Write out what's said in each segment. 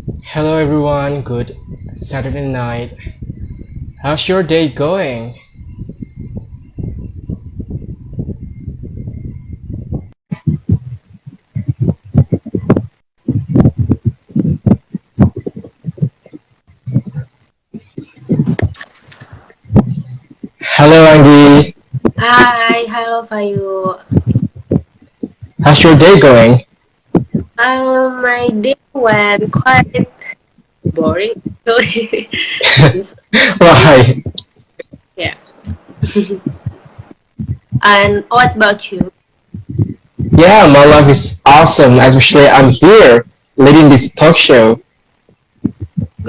Hello everyone, good Saturday night. How's your day going? Hello Anggie, Hi, hello Vayu. how's your day going? My day went quite boring actually. Since Why? yeah. And what about you? Yeah, my life is awesome, especially I'm here leading this talk show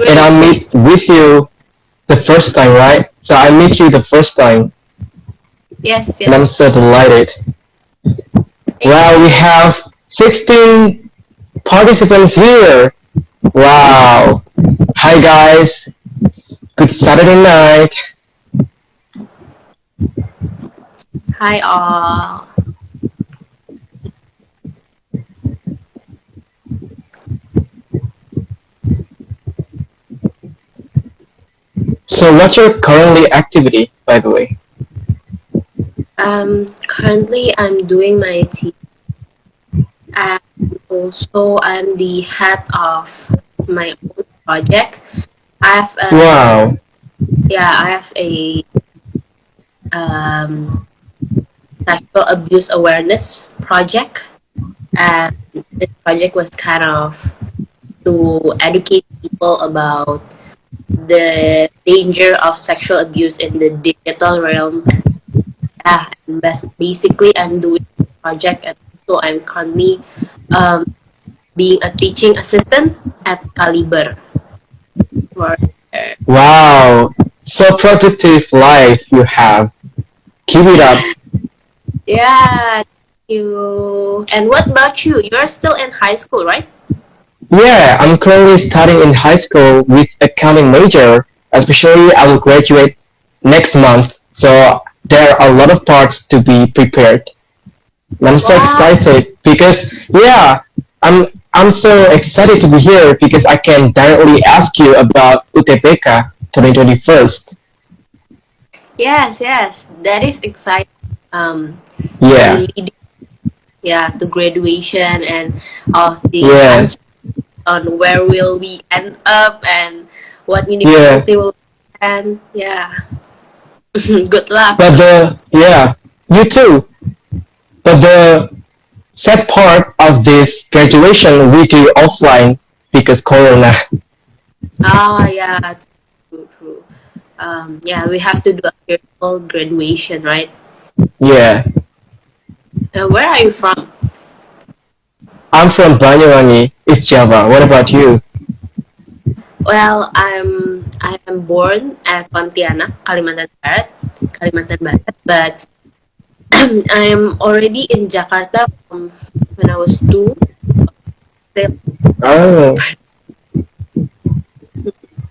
and I Great, great. meet with you the first time, right? So I meet you the first time Yes, and I'm yes. so delighted. Thank Wow, we you. have 16 participants here. Wow. Hi guys, good Saturday night. Hi all. So what's your currently activity, by the way? Currently I'm doing my tea, and also I'm the head of my own project. I have a Wow. I have a um sexual abuse awareness project, and this project was kind of to educate people about the danger of sexual abuse in the digital realm. Yeah, and basically, I'm doing this project, and so I'm currently um, being a teaching assistant at Caliber. For Wow. So productive life you have. Keep it up. yeah, thank you. And what about you? You're still in high school, right? Yeah, I'm currently studying in high school with accounting major. Especially I will graduate next month. So there are a lot of parts to be prepared. And I'm so Wow. excited because yeah, I'm so excited to be here because I can directly ask you about UTBK 2021. Yes, yes, that is exciting. You're Yeah, leading, to graduation and of the yeah, answer on where will we end up and what yeah. university will end. Yeah, good luck. But you too. But the sad part of this graduation we do offline because Corona. Ah, yeah, true, true. We have to do a virtual graduation, right? Yeah, Where are you from? I'm from Banyuwangi. It's Java. What about you? Well, I am born at Pontianak, Kalimantan Barat, but I'm already in Jakarta from when I was two. Still, Oh,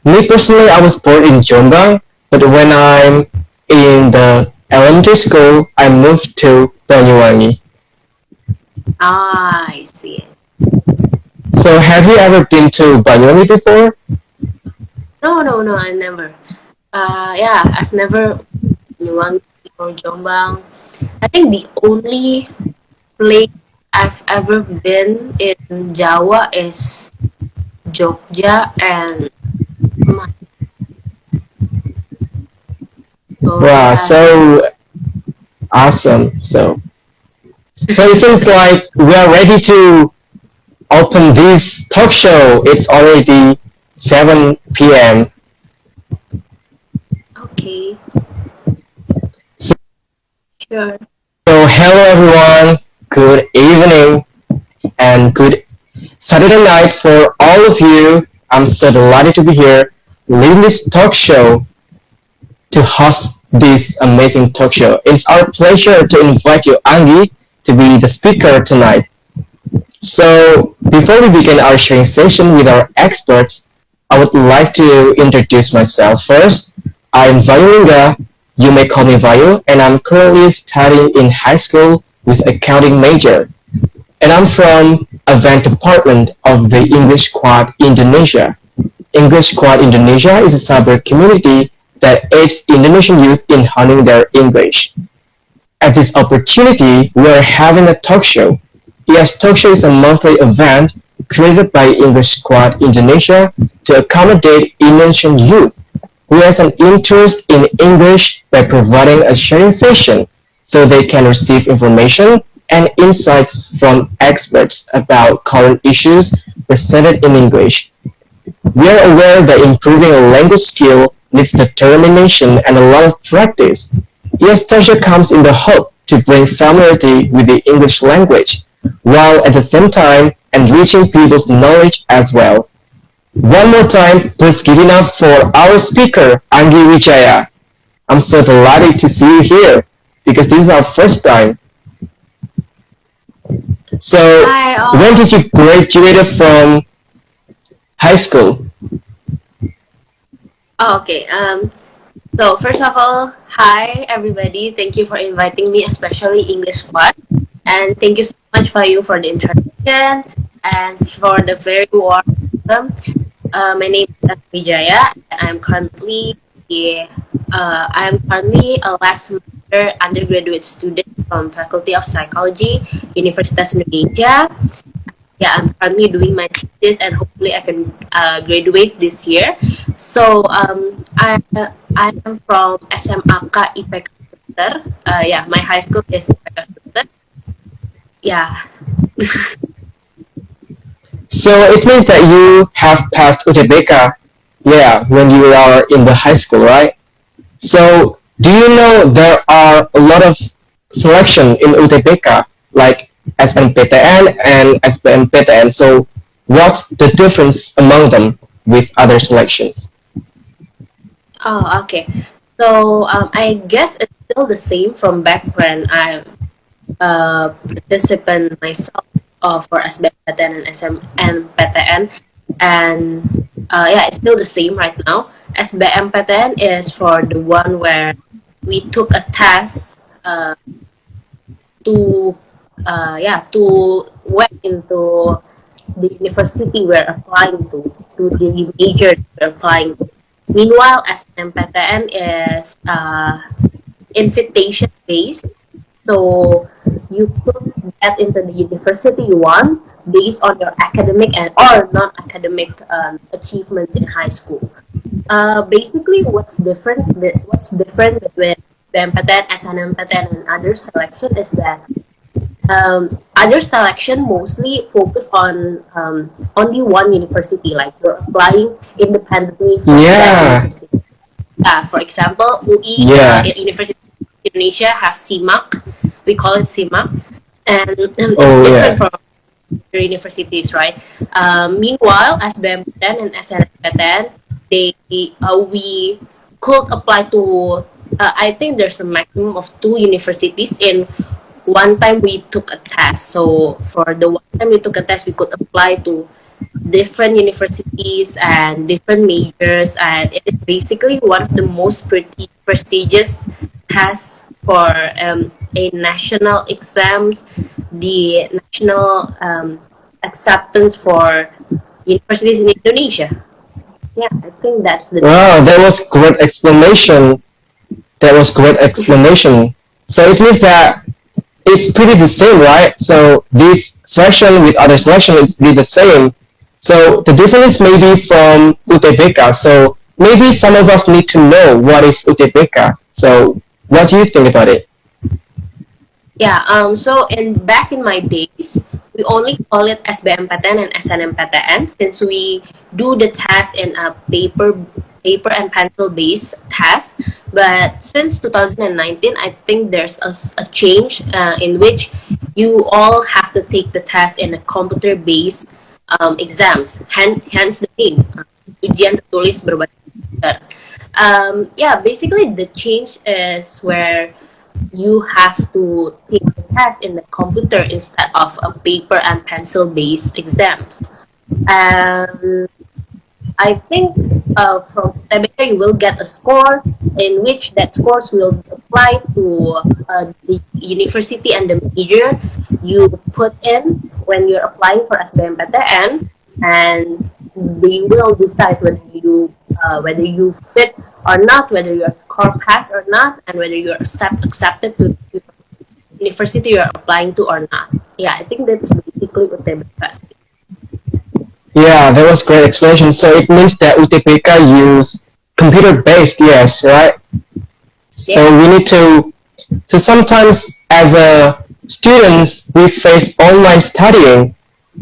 me personally, I was born in Jombang, but when I'm in the elementary school, I moved to Banyuwangi. I see. So have you ever been to Banyuwangi before? No, no, no, I never. I've never Nuang or Jombang. I think the only place I've ever been in Jawa is Jogja and Ma- so Wow, yeah. so awesome. So it seems like we are ready to open this talk show. It's already 7 p.m. Okay, So, sure. hello everyone. Good evening and good Saturday night for all of you. I'm so delighted to be here leading this talk show to host this amazing talk show. It's our pleasure to invite you, Anggie, to be the speaker tonight. So, before we begin our sharing session with our experts, I would like to introduce myself first. I'm Vayu Lingga. You may call me Vayu, and I'm currently studying in high school with accounting major. And I'm from Event Department of the English Squad Indonesia. English Squad Indonesia is a cyber community that aids Indonesian youth in honing their English. At this opportunity, we are having a talk show. Yes, Talk Show is a monthly event created by English Squad Indonesia to accommodate Indonesian youth who has an interest in English by providing a sharing session so they can receive information and insights from experts about current issues presented in English. We are aware that improving a language skill needs determination and a lot of practice. Yes, Tasha comes in the hope to bring familiarity with the English language, while at the same time enriching people's knowledge as well. One more time, please give it up for our speaker, Anggie Wijaya. I'm so delighted to see you here because this is our first time. So, Hi, when all. did you graduate from high school? Oh, okay. So first of all, hi everybody. Thank you for inviting me, especially English Squad, and thank you so much Vayu for the introduction and for the very warm welcome. My name is Wijaya, and I'm currently a last semester undergraduate student from Faculty of Psychology, Universitas Indonesia. Yeah, I'm currently doing my thesis, and hopefully I can graduate this year. So I am from SMAK IPK Filter. Yeah, my high school is IPK Filter. Yeah. So it means that you have passed UTBK, yeah, when you are in the high school, right? So do you know there are a lot of selection in UTBK, like SNPTN and SBMPTN. So what's the difference among them with other selections? Oh, okay. So I guess it's still the same from back when I participant myself for SBMPTN and SMNPTN, and yeah, it's still the same right now. SBMPTN is for the one where we took a test to yeah, to went into the university we're applying to the major we're applying to. Meanwhile, SNMPTN is invitation based, so you could get into the university you want based on your academic and or non-academic achievements in high school. Basically, what's different between BMPTN, SNMPTN, and other selection is that other selection mostly focus on only one university, like you're applying independently for that Yeah, university. For example, UI, yeah. University of Indonesia have CIMAC, we call it CIMAC, and it's Oh, different yeah. from other universities, right? Meanwhile, as BMPTN and SNMPTN, we could apply to I think there's a maximum of two universities in one time we took a test. So for the one time we took a test, we could apply to different universities and different majors, and it is basically one of the most prestigious tests for a national exams, the national acceptance for universities in Indonesia. Yeah, I think that's the Wow, that difference. was great explanation. That was great explanation. So it means that it's pretty the same, right? So this selection with other selection is pretty the same. So the difference may be from UTBK. So maybe some of us need to know what is UTBK. So what do you think about it? Yeah, so back in my days, we only call it SBMPTN and SNMPTN since we do the test in a paper and pencil based test. But since 2019, I think there's a change in which you all have to take the test in a computer based exams. Hence the name, ujian tertulis berbasis komputer. Yeah, basically the change is where you have to take the test in the computer instead of a paper and pencil based exams. Um, I think from UTBK you will get a score in which that scores will apply to the university and the major you put in when you're applying for SBMPTN, and they will decide whether you fit or not, whether your score pass or not, and whether you're accepted to the university you're applying to or not. Yeah, I think that's basically UTBK. Yeah, that was great explanation. So it means that UTBK use computer-based, yes, right? So Yeah. we need to. So sometimes as a students we face online studying.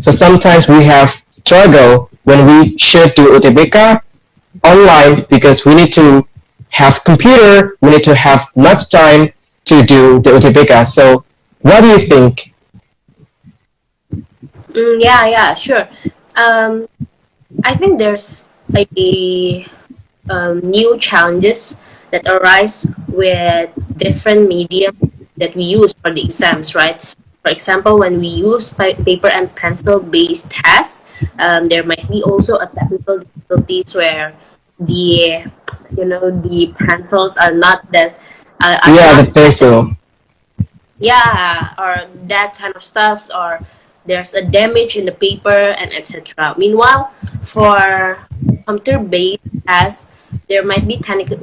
So sometimes we have struggle when we should do UTBK online because we need to have computer. We need to have much time to do the UTBK. So what do you think? Yeah, sure. Um, I think there's a new challenges that arise with different medium that we use for the exams, right? For example, when we use paper and pencil based tests, there might be also a technical difficulties where the the pencils are not that are Yeah, the not pencil. yeah, or that kind of stuffs, or there's a damage in the paper and etc. Meanwhile, for computer based tests, there might be technical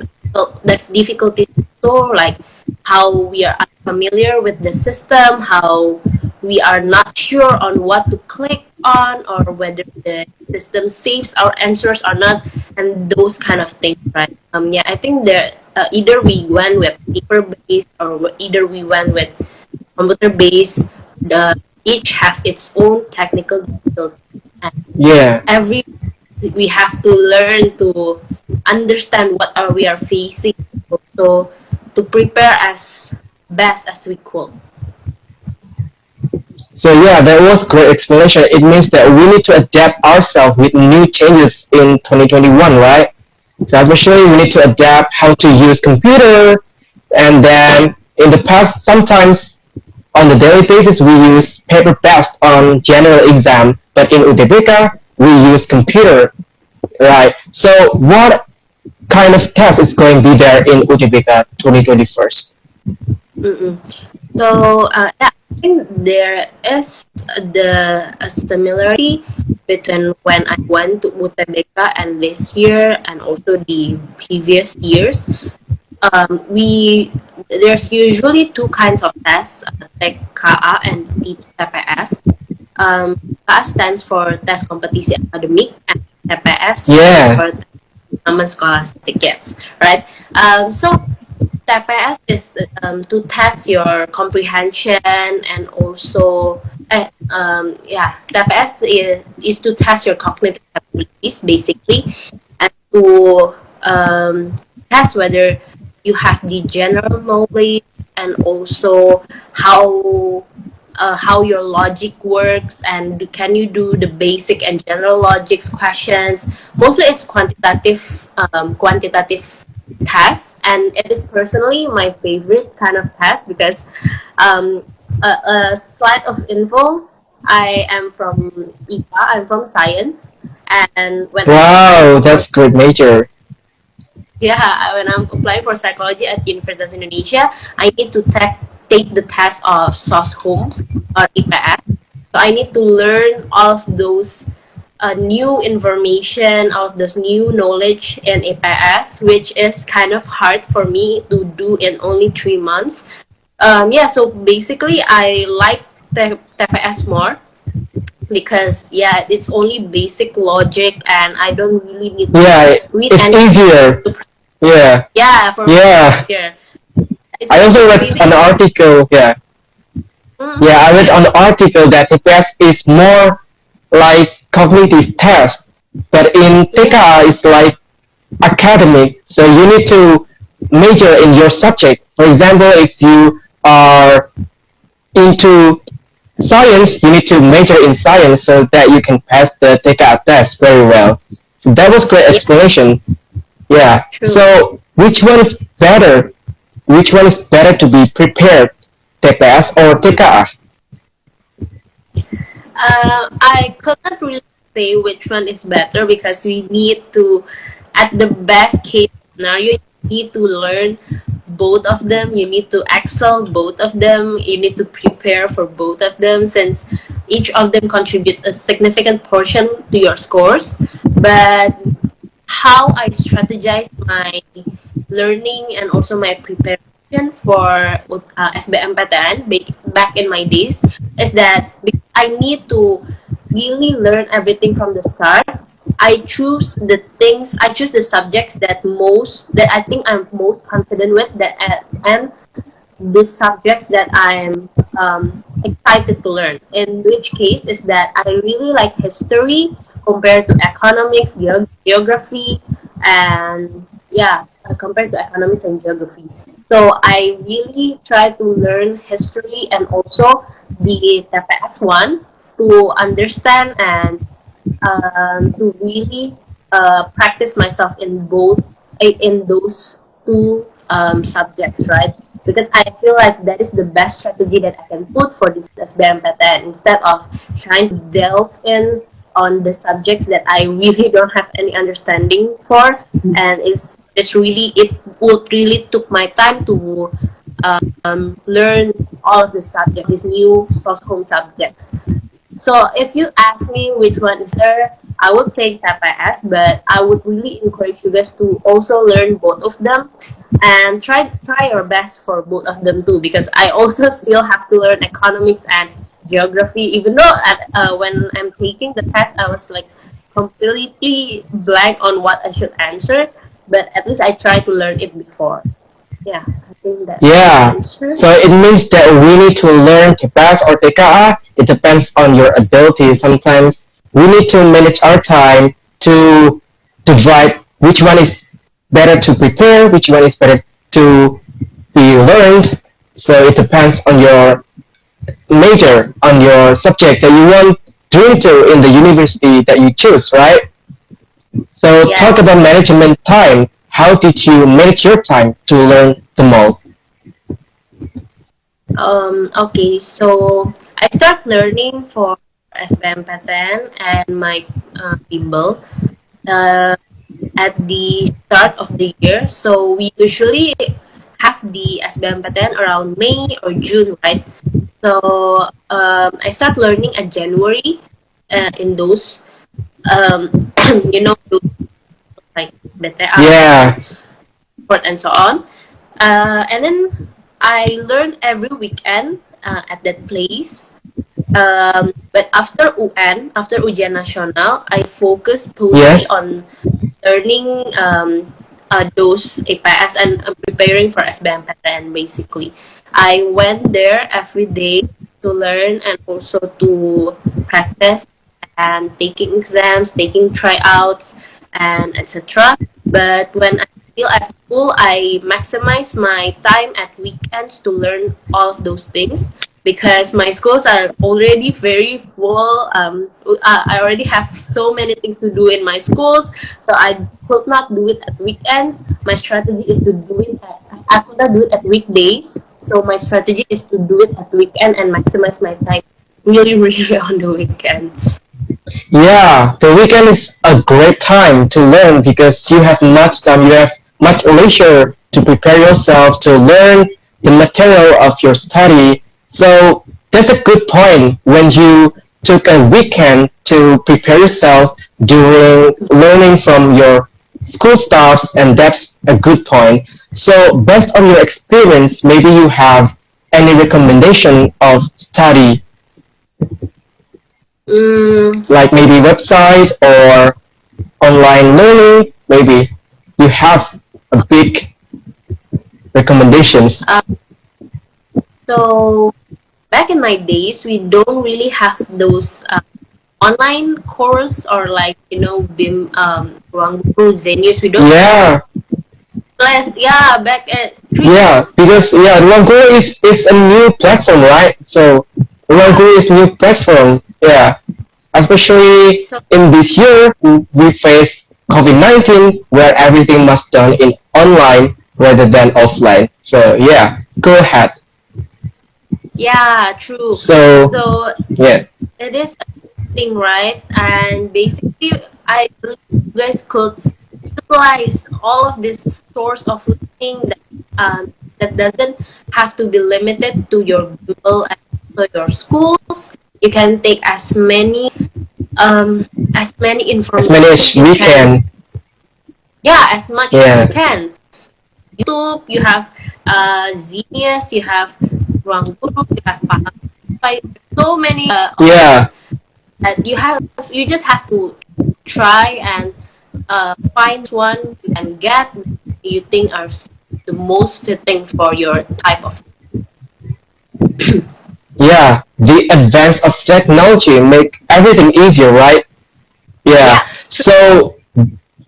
difficulties so like how we are unfamiliar with the system, how we are not sure on what to click on, or whether the system saves our answers or not, and those kind of things, right? Yeah, I think there either we went with paper based or either we went with computer based. The each have its own technical difficulty, and Yeah. every we have to learn to understand what are we are facing, also to prepare as best as we could. So yeah, that was great explanation. It means that we need to adapt ourselves with new changes in 2021, right? So especially we need to adapt how to use computer, and then in the past sometimes on the daily basis we use paper based on general exam, but in UTBK we use computer, right? So what kind of test is going to be there in UTBK 2021st? Mm-mm. So yeah, I think there is a similarity between when I went to UTBK and this year, and also the previous years. We There's usually two kinds of tests, like KA and TPS. KA stands for Tes Kompetisi Akademik, and TPS stands Yeah, for Turnamen Scholastic Kids, right? So TPS is to test your comprehension, and also TPS is to test your cognitive abilities basically, and to test whether you have the general knowledge, and also how your logic works, and can you do the basic and general logics questions. Mostly it's quantitative tests, and it is personally my favorite kind of test because a slide of infos. I am from IPA, I'm from science, and when I'm applying wow, for that's great major. when I'm applying for psychology at Universitas Indonesia, I need to take the test of SOSHUM or IPS. So I need to learn all of those new information, all of those new knowledge in IPS, which is kind of hard for me to do in only 3 months. Yeah, so basically I like the TPS more because yeah, it's only basic logic, and I don't really need to Yeah, read it's anything easier. to Yeah, yeah, for me, yeah. here. I So also for read an previous, article. Yeah, yeah. I read an article that TPS is more like cognitive test, but in TKA it's like academic. So you need to major in your subject. For example, if you are into science, you need to major in science so that you can pass the TKA test very well. So that was great yeah, explanation. Yeah. true. So which one is better? Which one is better to be prepared, TPS or TKA? I could not really say which one is better because we need to, at the best case scenario, you need to learn both of them. You need to excel both of them. You need to prepare for both of them since each of them contributes a significant portion to your scores. But how I strategize my learning and also my preparation for SBMPTN back in my days is that I need to really learn everything from the start. I choose the subjects that I think I'm most confident with and the subjects that I'm excited to learn. In which case is that I really like history compared to economics, geography, and yeah, compared to economics and geography. So I really try to learn history and also the TPS one to understand and to really practice myself in both in those two subjects, right? Because I feel like that is the best strategy that I can put for this SBMPTN instead of trying to delve in on the subjects that I really don't have any understanding for, and it's really it would really took my time to learn all of the subjects, these new source home subjects. So if you ask me which one is there, I would say TPS, but I would really encourage you guys to also learn both of them and try your best for both of them too, because I also still have to learn economics and geography, even though when I'm taking the test I was like completely blank on what I should answer, but at least I try to learn it before. Yeah, I think that's my Yeah. answer. So it means that we need to learn TPAS or TKA. It depends on your ability. Sometimes we need to manage our time to divide which one is better to prepare, which one is better to be learned. So it depends on your major, on your subject that you want to into in the university that you choose, right? So talk Yes. about management time. How did you manage your time to learn the most? Okay, so I start learning for SBMPTN and my bimbel uh, at the start of the year. So we usually have the SBMPTN around May or June, right? So I start learning at January in those, um, those like BTA and Yeah, sport and so on. And then I learn every weekend at that place. But after UN, after Ujian Nasional, I focus totally yes. on learning those APS and preparing for SBMPTN basically. I went there every day to learn and also to practice and taking exams, taking tryouts, and etc. But when I'm still at school, I maximize my time at weekends to learn all of those things because my schools are already very full. I already have so many things to do in my schools, so I could not do it at weekends. My strategy is to do it I could not do it at weekdays. So my strategy is to do it at weekend and maximize my time really, really on the weekends. Yeah, the weekend is a great time to learn because you have much time, you have much leisure to prepare yourself to learn the material of your study. So that's a good point when you took a weekend to prepare yourself during learning from your school stuffs, and that's a good point. So based on your experience, maybe you have any recommendation of study, Mm, like maybe website or online learning, maybe you have a big recommendations. uh, so back in my days, we don't really have those online course or like BIM, Ruang Guru, Zenius. We don't have Yeah, class. Yeah, back at three yeah, years. because yeah, Ruangguru is a new platform, right? So Yeah. Ruangguru is a new platform. Yeah, especially So in this year we face COVID-19 where everything must done in online rather than offline. So yeah, go ahead. yeah, true. So So yeah, it is a thing, right? And basically, I believe you guys could utilize all of this source of learning that that doesn't have to be limited to your Google and also your schools. You can take as many As many information as you we can. can. Yeah, as much as you Yeah. can. YouTube, you have Genius, you have Ruang Guru, you have Pahang. So many Yeah. options that you just have to try and find one you can get you think are the most fitting for your type of. Yeah. The advance of technology make everything easier, right? Yeah. Yeah, true. So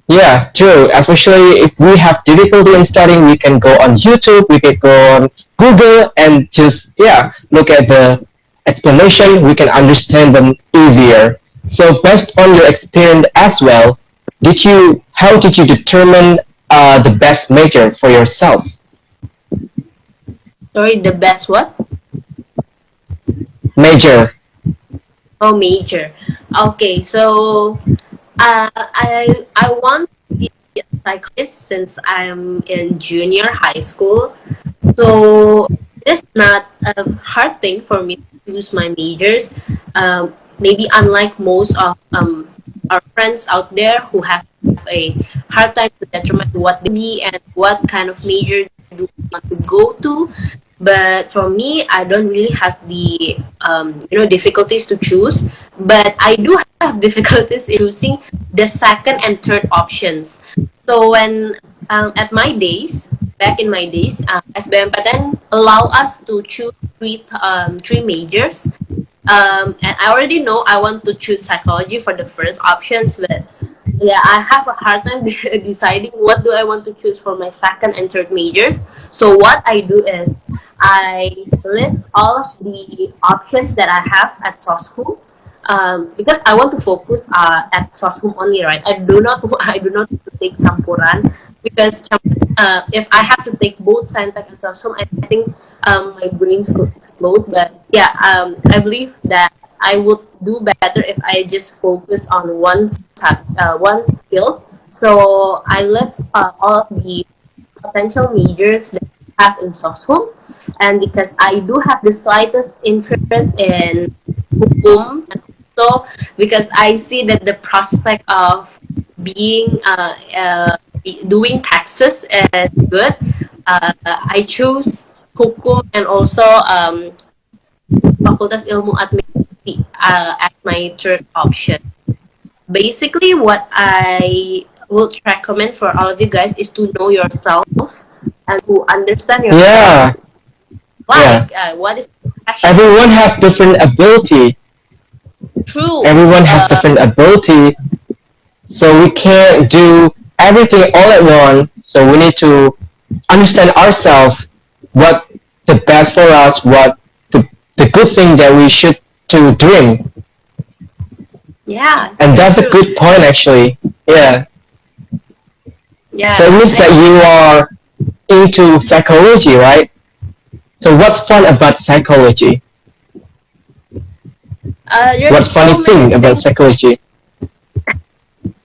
yeah, true. Especially if we have difficulty in studying, we can go on YouTube, we can go on Google and just look at the explanation. We can understand them easier. So based on your experience as well, how did you determine the best major for yourself? Sorry, the best what? Major. Oh, major. Okay, so I want to be a psychologist since I'm in junior high school. So it is not a hard thing for me to choose my majors. Maybe unlike most of our friends out there who have a hard time to determine what they be and what kind of major do they want to go to. But for me, I don't really have the difficulties to choose. But I do have difficulties in choosing the second and third options. So when at my days, back in my days, SBMPTN allow us to choose three majors. And I already know I want to choose psychology for the first options, but yeah, I have a hard time deciding what do I want to choose for my second and third majors. So what I do is I list all of the options that I have at SOSHU, because I want to focus at SOSHU only, right? I do not want to take campuran because if I have to take both Scientech and SOSHU, I think my brains could explode. But yeah, I believe that I would do better if I just focus on one field. So I list all of the potential majors that I have in SOSHU, and because I do have the slightest interest in hukum, and also because I see that the prospect of being doing taxes is good, I choose hukum and also Fakultas Ilmu Administrasi as my third option. Basically, what I would recommend for all of you guys is to know yourself and to understand yourself. Yeah. Yeah. What is passion? Everyone has different ability. True. Everyone has different ability. So we can't do everything all at once. So we need to understand ourselves, what the best for us, what the good thing that we should to doing. Yeah. And that's true. a good point actually. Yeah. Yeah. So it means that you are into psychology, right? So what's fun about psychology? What's so funny thing about things. psychology?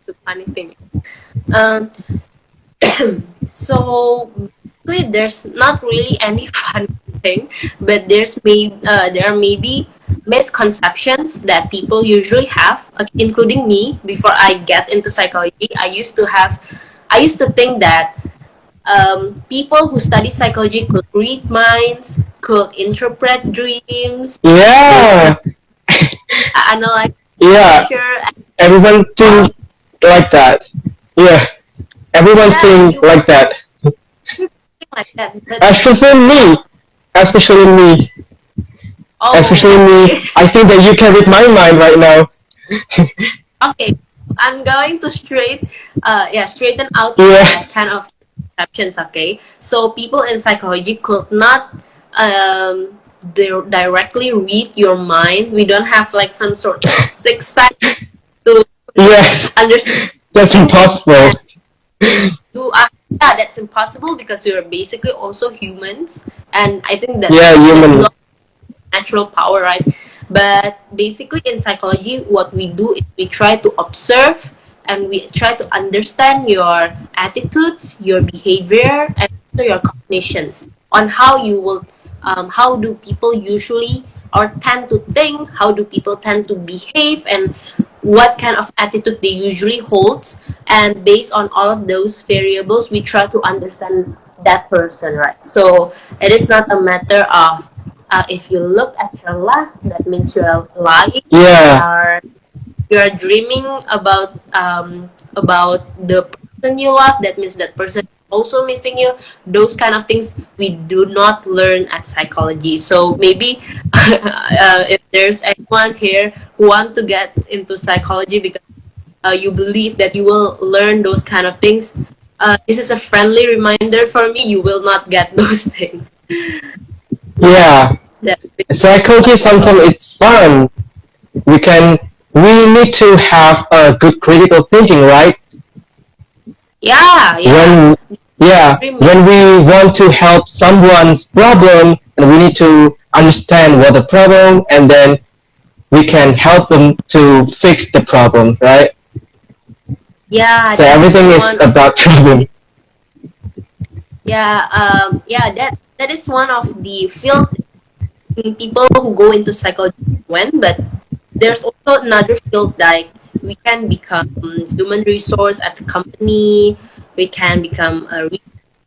The funny thing. So basically, there's not really any fun thing, but there are maybe misconceptions that people usually have, including me. Before I get into psychology, I used to think that people who study psychology could read minds, could interpret dreams, they Yeah. could analyze Yeah. pressure. Everyone think like that. Yeah. Everyone Yeah, think you like that. think like that, but Especially me. Especially me. Especially oh, me. okay. I think that you can read my mind right now. Okay, I'm going to straighten out Yeah. that kind of perceptions. Okay, so people in psychology could not directly read your mind. We don't have like some sort of sixth sense to Yeah. understand. That's impossible. Yeah, that's impossible because we are basically also humans, and I think Yeah, that human. belongs to natural power, right? But basically, in psychology, what we do is we try to observe and we try to understand your attitudes, your behavior, and also your cognitions. on how do people usually or tend to think, how do people tend to behave, and what kind of attitude they usually hold. And based on all of those variables, we try to understand that person, right? So it is not a matter of if you look at your left, that means you're lying. Yeah. You're dreaming about the person you love, that means that person is also missing you. Those kind of things we do not learn at psychology. So maybe if there's anyone here who want to get into psychology because you believe that you will learn those kind of things, this is a friendly reminder for me, you will not get those things. Yeah. That's Psychology sometimes it's fun. We can we need to have a good critical thinking, right? yeah, When when we want to help someone's problem and we need to understand what the problem and then we can help them to fix the problem, right? yeah, So that is everything is one of about problem. that is one of the field people who go into psychology when, but there's also another field like we can become human resource at the company, we can become a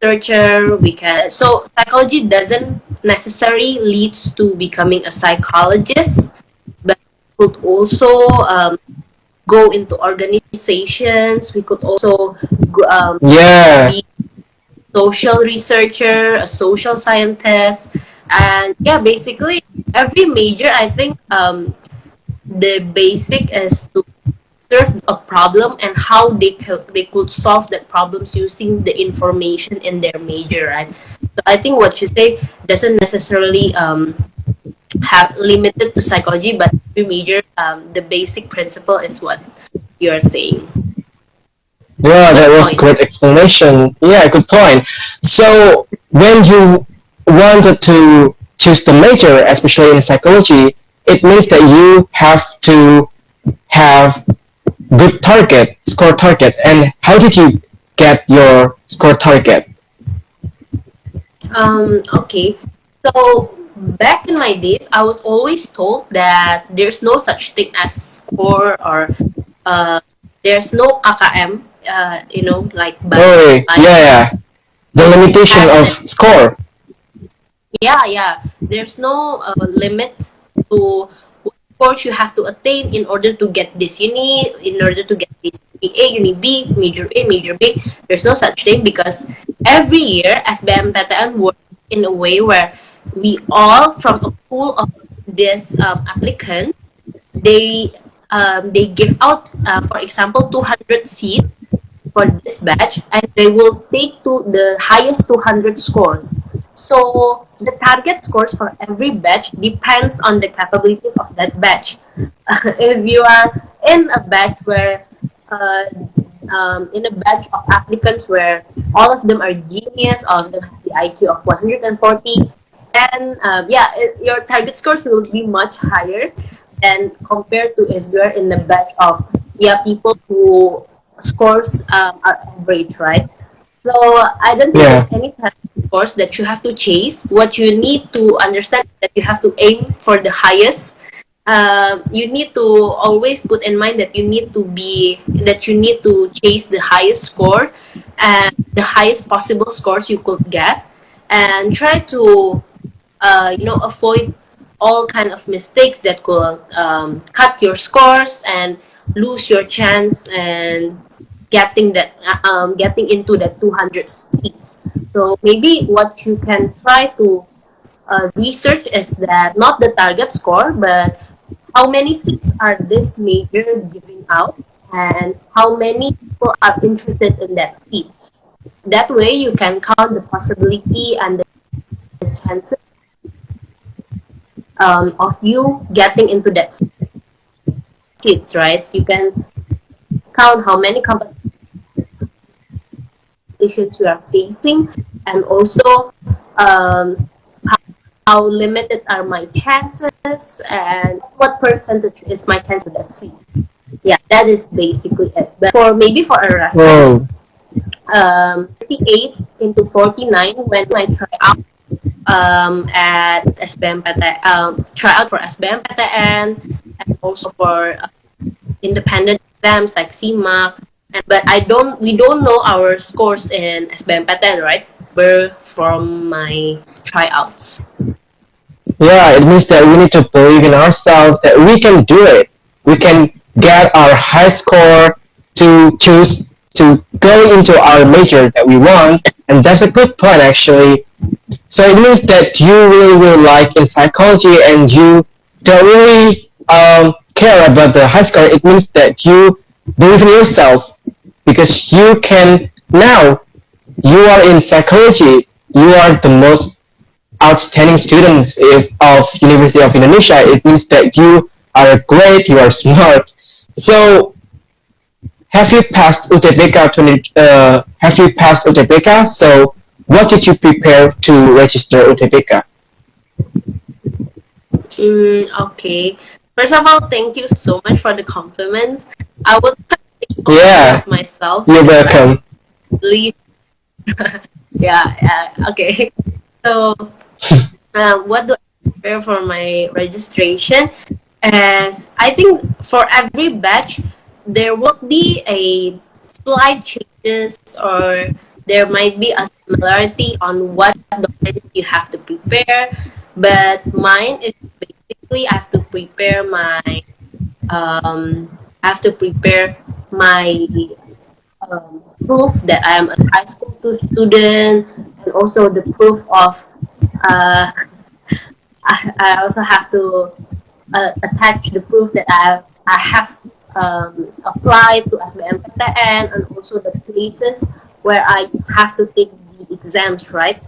researcher, we can, so psychology doesn't necessarily leads to becoming a psychologist, but could also go into organizations, we could also Yeah. be social researcher, a social scientist, and yeah, basically every major, I think the basic is to serve a problem and how they could solve that problems using the information in their major, right? So I think what you say doesn't necessarily have limited to psychology, but every major, the basic principle is what you're saying. Yeah, that Good was point. great explanation. Yeah, good point. So when you wanted to choose the major, especially in psychology, it means that you have to have good target, score target. And how did you get your score target? Okay. So back in my days, I was always told that there's no such thing as score or uh, there's no KKM, like Oh, like yeah, yeah. The limitation test of that, score. yeah. There's no limit to what course you have to attain in order to get this uni, in order to get this uni A, uni B, major A, major B. There's no such thing because every year SBMPTN works in a way where we all from a pool of this applicant, they give out, for example, 200 seats for this batch, and they will take to the highest 200 scores. So the target scores for every batch depends on the capabilities of that batch. If you are in a batch where in a batch of applicants where all of them are genius, all of them have the IQ of 140, and your target scores will be much higher than compared to if you're in the batch of people who scores are average, right? So I don't think Yeah. there's any type of course that you have to chase. What you need to understand is that you have to aim for the highest. You need to always put in mind that you need to chase the highest score and the highest possible scores you could get, and try to avoid all kind of mistakes that could cut your scores and lose your chance and getting into the 200 seats. So maybe what you can try to research is that not the target score, but how many seats are this major giving out and how many people are interested in that seat. That way you can count the possibility and the chances of you getting into that seats, right? You can count how many competitions you are facing, and also um, how limited are my chances and what percentage is my chance of that seat. Yeah, that is basically it. But for a reference, Whoa. 38 into 49 when I try out. at SBMPTN, try out for SBMPTN, and also for independent exams like CMAC. But we don't know our scores in SBMPTN, right? We're from my tryouts. Yeah, it means that we need to believe in ourselves that we can do it. We can get our high score to choose to go into our major that we want, and that's a good point actually. So it means that you really, really like in psychology and you don't really care about the high score. It means that you believe in yourself because you can now you are in psychology. You are the most outstanding students of University of Indonesia. It means that you are great, you are smart. So have you passed UTBK? Have you passed UTBK? So what did you prepare to register UTBK? Okay. First of all, thank you so much for the compliments. I would take Yeah, of myself. you're welcome. Leave. Yeah. Okay. So, what do I prepare for my registration? As I think for every batch, there will be a slight changes or there might be a similarity on what documents you have to prepare. But mine is basically I have to prepare my proof that I am a high school student, and also the proof of uh, I also have to attach the proof that I have applied to SBMPTN, and also the places where I have to take the exams, right?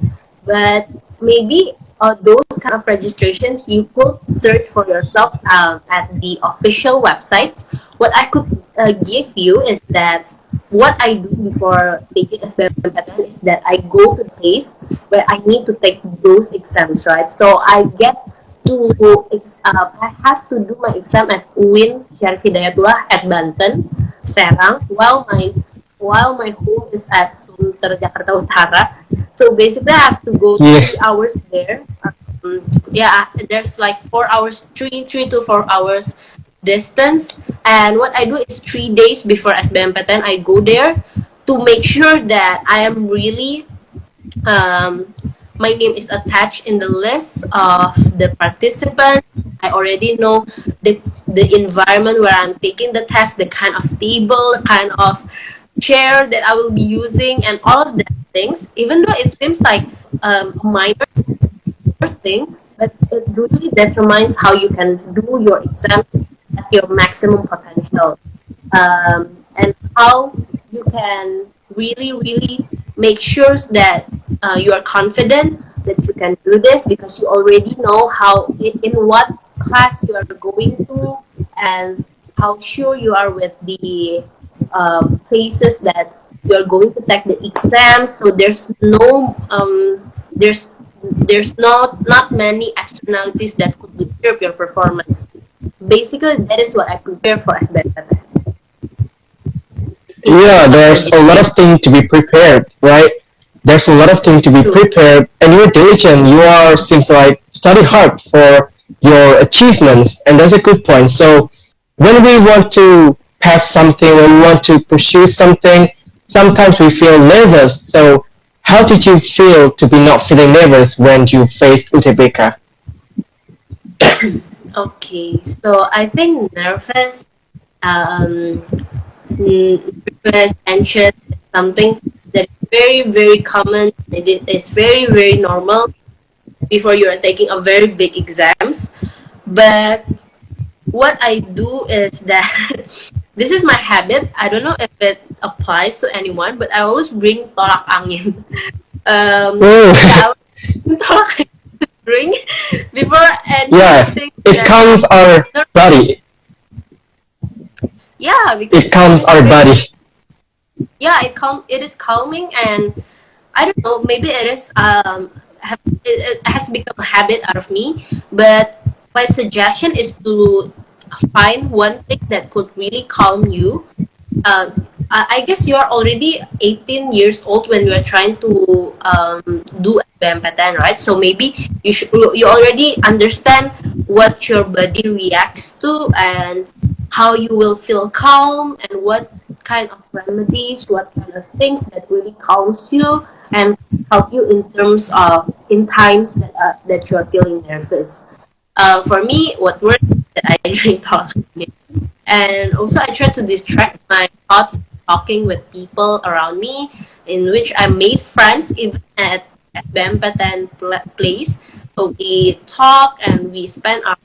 But maybe those kind of registrations you could search for yourself at the official websites. What I could give you is that what I do before taking SBMPTN is that I go to the place where I need to take those exams, right? So I get I have to do my exam at UIN Syarif Hidayatullah at Banten, Serang, while my home is at Sunter, Jakarta Utara. So basically, I have to go Yes. 3 hours there. Yeah, there's like 4 hours, three to 4 hours distance. And what I do is 3 days before SBMPTN, I go there to make sure that I am really my name is attached in the list of the participants. I already know the environment where I'm taking the test, the kind of table, the kind of chair that I will be using, and all of that things. Even though it seems like minor things, but it really determines how you can do your exam at your maximum potential, and how you can really make sure that you are confident that you can do this because you already know how in what class you are going to, and how sure you are with the places that you are going to take the exam. So there's not many externalities that could disturb your performance. Basically, that is what I prepare for as better. Yeah, there's a lot of things to be prepared, right? There's a lot of things to be prepared, and you're diligent. You are seems like study hard for your achievements, and that's a good point. So when we want to pass something, when we want to pursue something, sometimes we feel nervous. So how did you feel to be not feeling nervous when you faced UTBK? Okay, so I think nervous, anxious is something that is very common. It is very normal before you are taking a very big exams. But what I do is that this is my habit. I don't know if it applies to anyone, but I always bring tolak angin. Yeah, I bring tolak angin to drink before Yeah, anything. it calms our body. Yeah, because It calms our body. yeah, it is calming, and I don't know, maybe it is it has become a habit out of me. But my suggestion is to find one thing that could really calm you. I guess you are already 18 years old when you are trying to do SBMPTN, right? So maybe you already understand what your body reacts to and how you will feel calm and what kind of remedies, what kind of things that really calms you and help you in terms of in times that you are feeling nervous. For me, what works is that I drink coffee. And also, I try to distract my thoughts talking with people around me, in which I made friends even at Bempatan place. So we talk and we spend our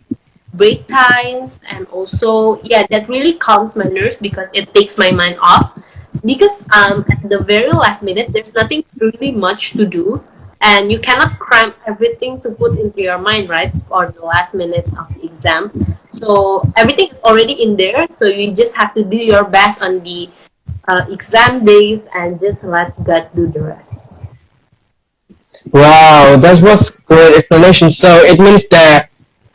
break times, and also, yeah, that really calms my nerves because it takes my mind off. Because at the very last minute, there's nothing really much to do, and you cannot cram everything to put into your mind, right, for the last minute of the exam. So everything is already in there, so you just have to do your best on the exam days and just let God do the rest. Wow, that was great explanation. So it means that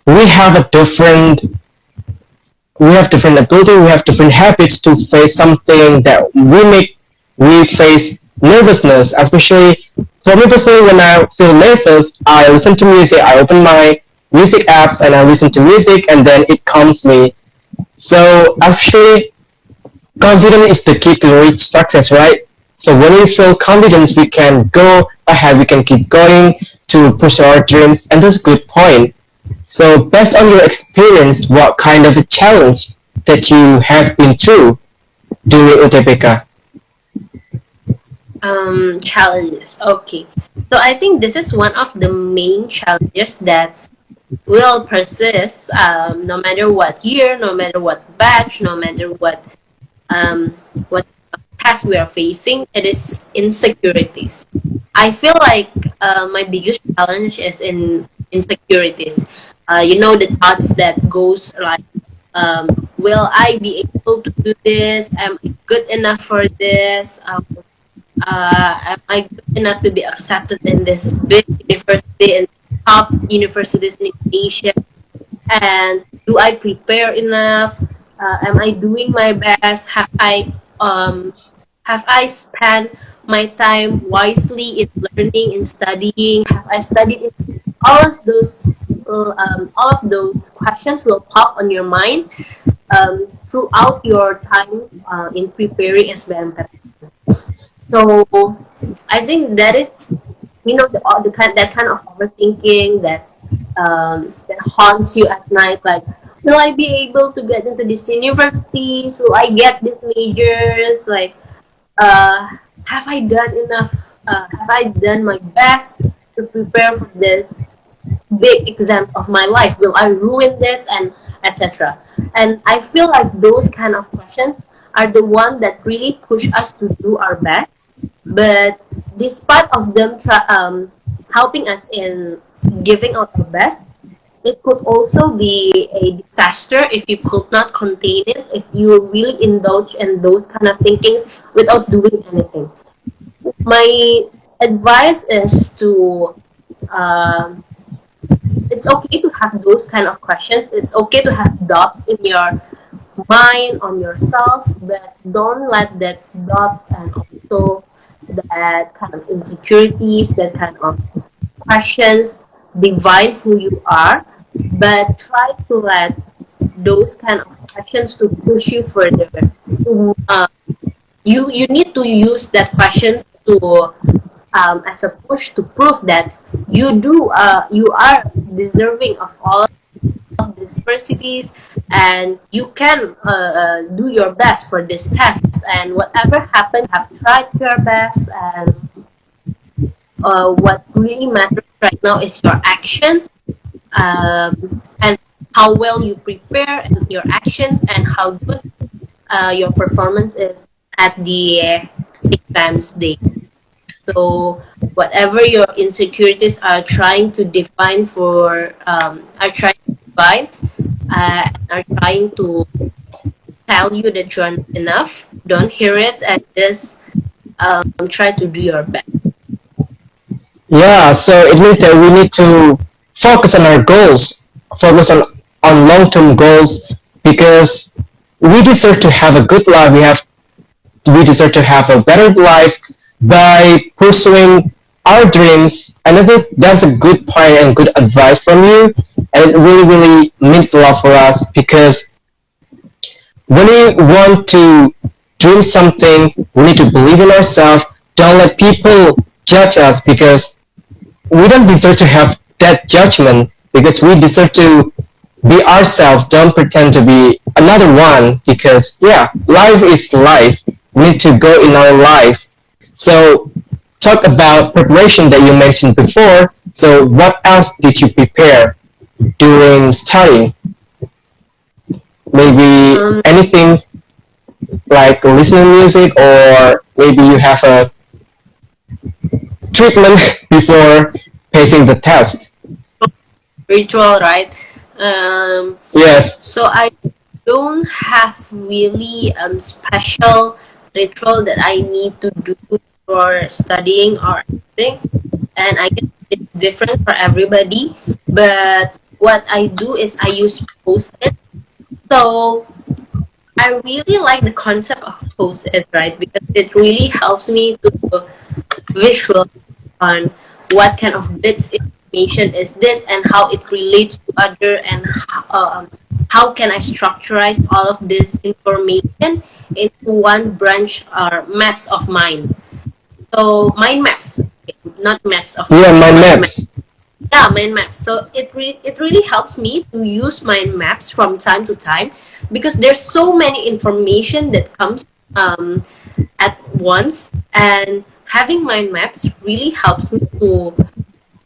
we have a different we have different ability, we have different habits to face something that we face nervousness. Especially for me personally, when I feel nervous, I listen to music. I open my music apps and I listen to music, and then it calms me. So actually, confidence is the key to reach success, right? So when we feel confidence, we can go ahead, we can keep going to pursue our dreams, and that's a good point. So based on your experience, what kind of a challenge that you have been through during UTBK? Challenges. Okay. So I think this is one of the main challenges that will persist no matter what year, no matter what batch, no matter what task we are facing. It is insecurities. I feel like my biggest challenge is in insecurities. The thoughts that goes like, will I be able to do this? Am I good enough for this? Am I good enough to be accepted in this big university and top universities in Indonesia? And do I prepare enough? Am I doing my best? Have I spent my time wisely in learning, in studying? Have I studied? All of those, all of those questions will pop on your mind throughout your time in preparing SBM. So I think that is, that kind of overthinking that haunts you at night. Like, will I be able to get into these universities? Will I get these majors? Like, uh, have I done enough? Have I done my best to prepare for this big exams of my life? Will I ruin this and etc. And I feel like those kind of questions are the one that really push us to do our best. But despite of them helping us in giving out our best, it could also be a disaster if you could not contain it, if you really indulge in those kind of thinkings without doing anything. My advice is to um, it's okay to have those kind of questions. It's okay to have doubts in your mind on yourselves, but don't let that doubts and also that kind of insecurities, that kind of questions define who you are. But try to let those kind of questions to push you further. You need to use that questions to as a push to prove that you are deserving of all of these universities, and you can do your best for this test, and whatever happens, have tried your best, and what really matters right now is your actions, and how well you prepare and your actions and how good your performance is at the exams day. So whatever your insecurities are trying to define are trying to define, are trying to tell you that you're not enough, don't hear it and just try to do your best. Yeah, so it means that we need to focus on our goals, focus on long term goals, because we deserve to have a good life. We have we deserve to have a better life by pursuing our dreams. And I think that's a good point and good advice from you. And it really, really means a lot for us because when we want to dream something, we need to believe in ourselves. Don't let people judge us because we don't deserve to have that judgment because we deserve to be ourselves. Don't pretend to be another one because, yeah, life is life. We need to go in our lives. So, talk about preparation that you mentioned before. So, what else did you prepare during studying? Maybe anything like listening music, or maybe you have a treatment before facing the test. Ritual, right? Yes. So I don't have really special ritual that I need to do for studying or anything, and I guess it's different for everybody. But what I do is I use post-it. So I really like the concept of post-it, right? Because it really helps me to visual on what kind of bits information is this and how it relates to other, and how can I structurize all of this information into one branch or maps of mine. So mind maps, not maps of Yeah, mind mind maps. maps. Yeah, mind maps. So it really helps me to use mind maps from time to time because there's so many information that comes at once, and having mind maps really helps me to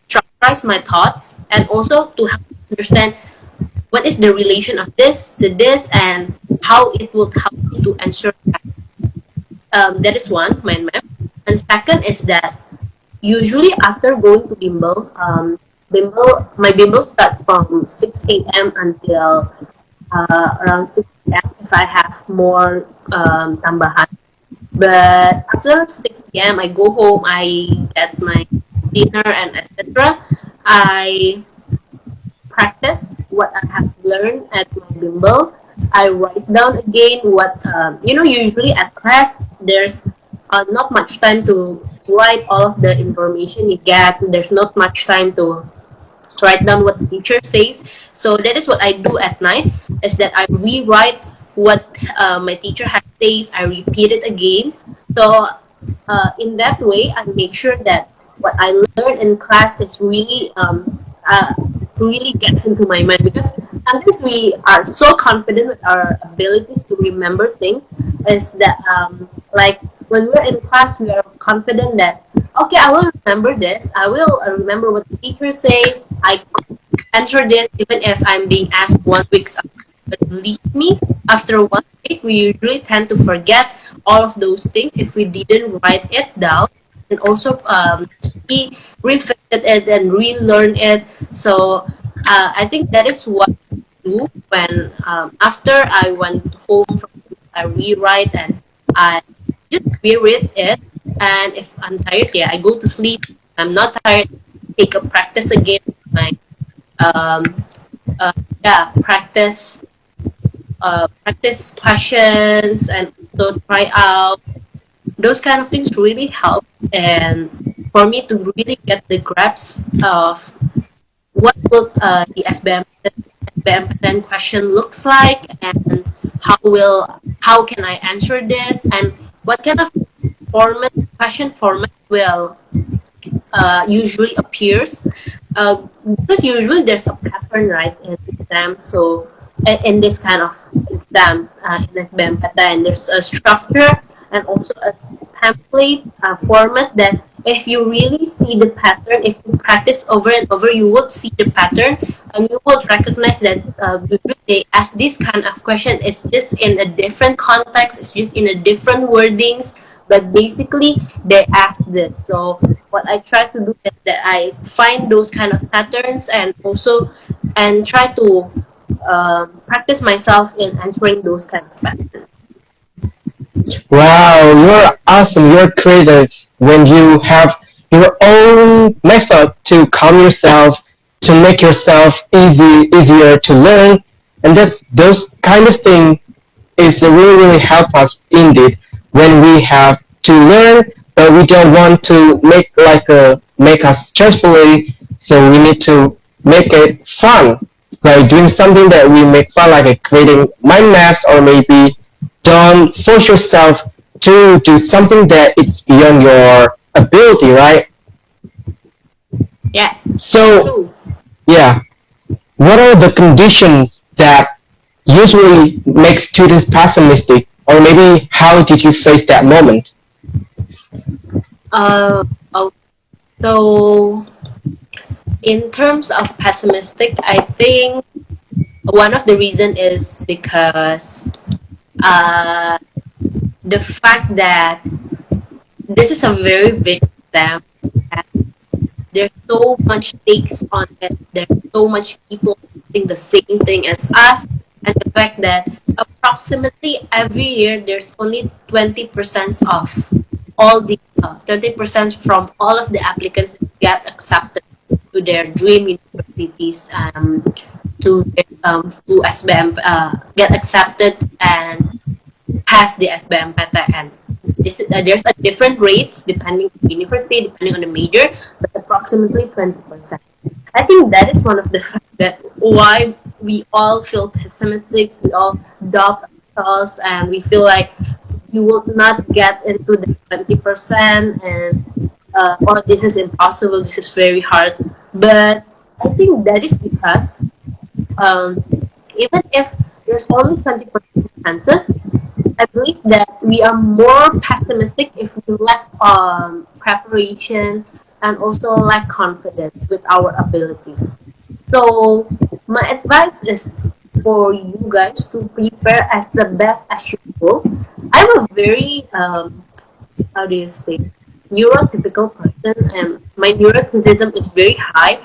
structurize my thoughts and also to help me understand what is the relation of this to this and how it will help me to answer that. That is one mind map, and second is that usually after going to bimbel, my bimbel starts from 6 a.m. until around 6 p.m. if I have more tambahan. But after 6 p.m., I go home, I get my dinner and etc. I practice what I have learned at my bimbel. I write down again what, usually at class, there's not much time to write all of the information you get. There's not much time to write down what the teacher says. So that is what I do at night, is that I rewrite what my teacher has says. I repeat it again. So in that way, I make sure that what I learned in class is really gets into my mind, because sometimes we are so confident with our abilities to remember things, is that like when we're in class we are confident that okay, I will remember this, I will remember what the teacher says, I answer this even if I'm being asked 1 week after. But believe me, after 1 week we usually tend to forget all of those things if we didn't write it down and also revisit it and relearn it. So I think that is what I do when after I went home from I rewrite and I just reread it. And if I'm tired, yeah, I go to sleep. If I'm not tired, take a practice again. My practice questions and also try out. Those kind of things really help, and for me to really get the grasp of what will the SBM question looks like, and how can I answer this, and what kind of question format will usually appears, because usually there's a pattern, right, in exams. So in this kind of exams in SBM, and there's a structure and also a template format that if you really see the pattern, if you practice over and over, you will see the pattern and you will recognize that usually they ask this kind of question. It's just in a different context, it's just in a different wordings, but basically they ask this. So what I try to do is that I find those kind of patterns and also try to practice myself in answering those kind of patterns. Wow, you're awesome. You're creative when you have your own method to calm yourself, to make yourself easier to learn, and that's those kind of thing is really really help us indeed. when we have to learn, but we don't want to make us stressfully. So we need to make it fun, like doing something that we make fun, like creating mind maps, or maybe don't force yourself to do something that it's beyond your ability, right? Yeah, So true. yeah, what are the conditions that usually make students pessimistic, or maybe how did you face that moment? Uh, oh, so in terms of pessimistic, I think one of the reason is because uh, the fact that this is a very big exam. And there's so much stakes on it. There's so much people doing the same thing as us, and the fact that approximately every year there's only 20% of all the 20% from all of the applicants that get accepted to their dream universities, to SBM, get accepted and pass the SBMPTN. There's a different rates depending on the university, depending on the major, but approximately 20%. I think that is one of the facts that why we all feel pessimistic, we all doubt ourselves, and we feel like we will not get into the 20%, and oh, this is impossible, this is very hard. But I think that is because um, even if there's only 20% chances, I believe that we are more pessimistic if we lack preparation and also lack confidence with our abilities. So my advice is for you guys to prepare as the best as you will. I'm a very how do you say, neurotypical person, and my neuroticism is very high.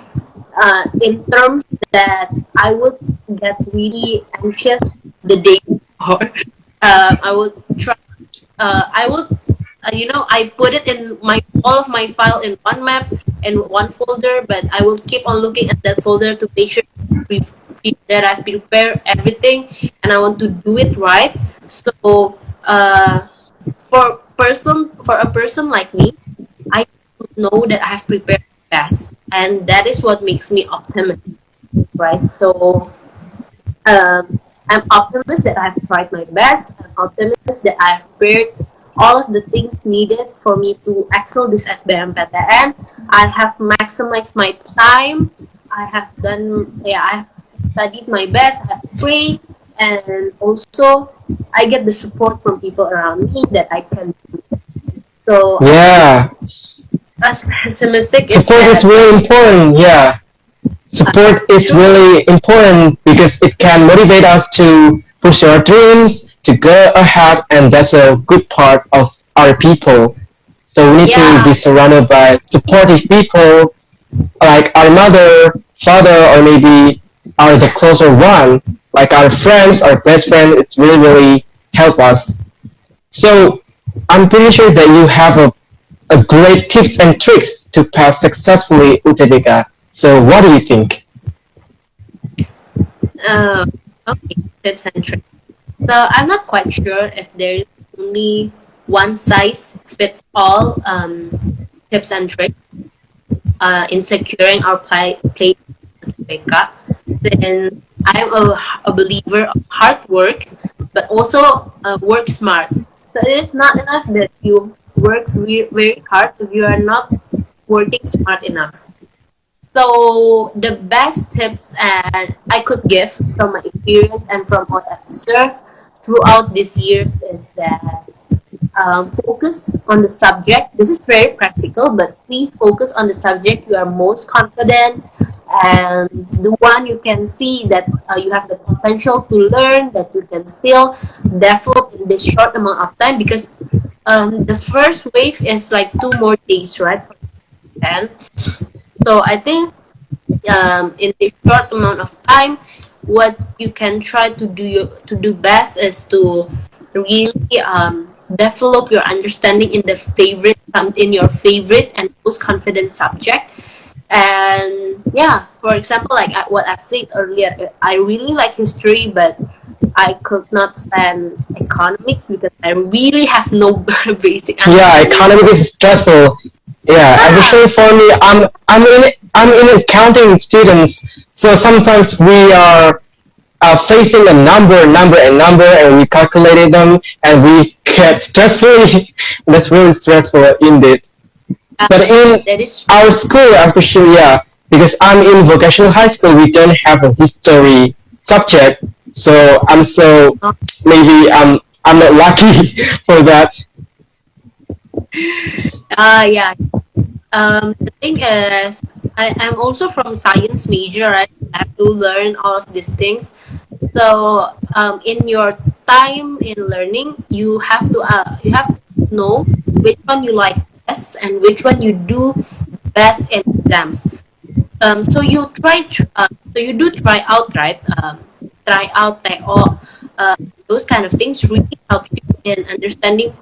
In terms that I would get really anxious the day before. I would try. I would, I put it in my all of my file in one map in one folder, but I will keep on looking at that folder to make sure that I've prepared everything and I want to do it right. So, for a person like me, I know that I have prepared best, and that is what makes me optimistic, right? So I'm optimist that I've tried my best. I'm optimist that I've prepared all of the things needed for me to excel this SBMPTN. I have maximized my time. I have studied my best. I've prayed, and also I get the support from people around me that I can do it. So I think Yeah, as pessimistic is support is that really important. Yeah, support is true. really important because it can motivate us to push our dreams, to go ahead, and that's a good part of our people. So we need to Yeah, be surrounded by supportive people like our mother, father, or maybe our the closer one, like our friends, our best friend. It's really, really help us. So I'm pretty sure that you have a great tips and tricks to pass successfully UTBK. So what do you think? uh, okay, tips and tricks. So I'm not quite sure if there is only one size fits all tips and tricks in securing our play UTBK. Then I'm a believer of hard work, but also work smart. So it is not enough that you work very hard if you are not working smart enough. So the best tips and I could give from my experience and from what I've observed throughout this year is that focus on the subject. This is very practical, but please focus on the subject you are most confident and the one you can see that you have the potential to learn, that you can still develop in this short amount of time, because the first wave is like 2 more days, right? And so I think in this short amount of time, what you can try to do best is to really develop your understanding in the favorite in your favorite and most confident subject. And yeah, for example, like what I've said earlier, I really like history, but I could not stand economics because I really have no basic Yeah, understanding. economic is stressful. Yeah, Ah, especially for me, I'm in accounting students, so sometimes we are facing a number, and we calculated them, and we get stressfully. That's really stressful indeed. uh, But in that is our school, especially, yeah, because I'm in vocational high school, we don't have a history subject, so uh, maybe I'm not lucky for that. yeah. The thing is, I'm also from science major, right? I have to learn all of these things. So, in your time in learning, you have to know which one you like best and which one you do best in exams. So you do try out, right? Try out like all those kind of things really help you in understanding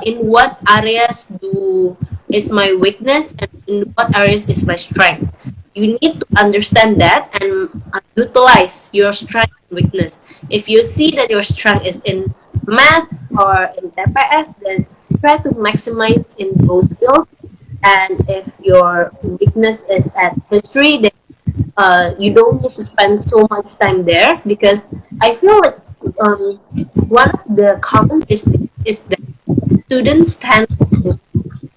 in what areas do is my weakness and in what areas is my strength. You need to understand that and utilize your strength and weakness. If you see that your strength is in math or in TPS, then try to maximize in those fields. And if your weakness is at history, then you don't need to spend so much time there, because I feel like um, one of the common mistakes is that students tend to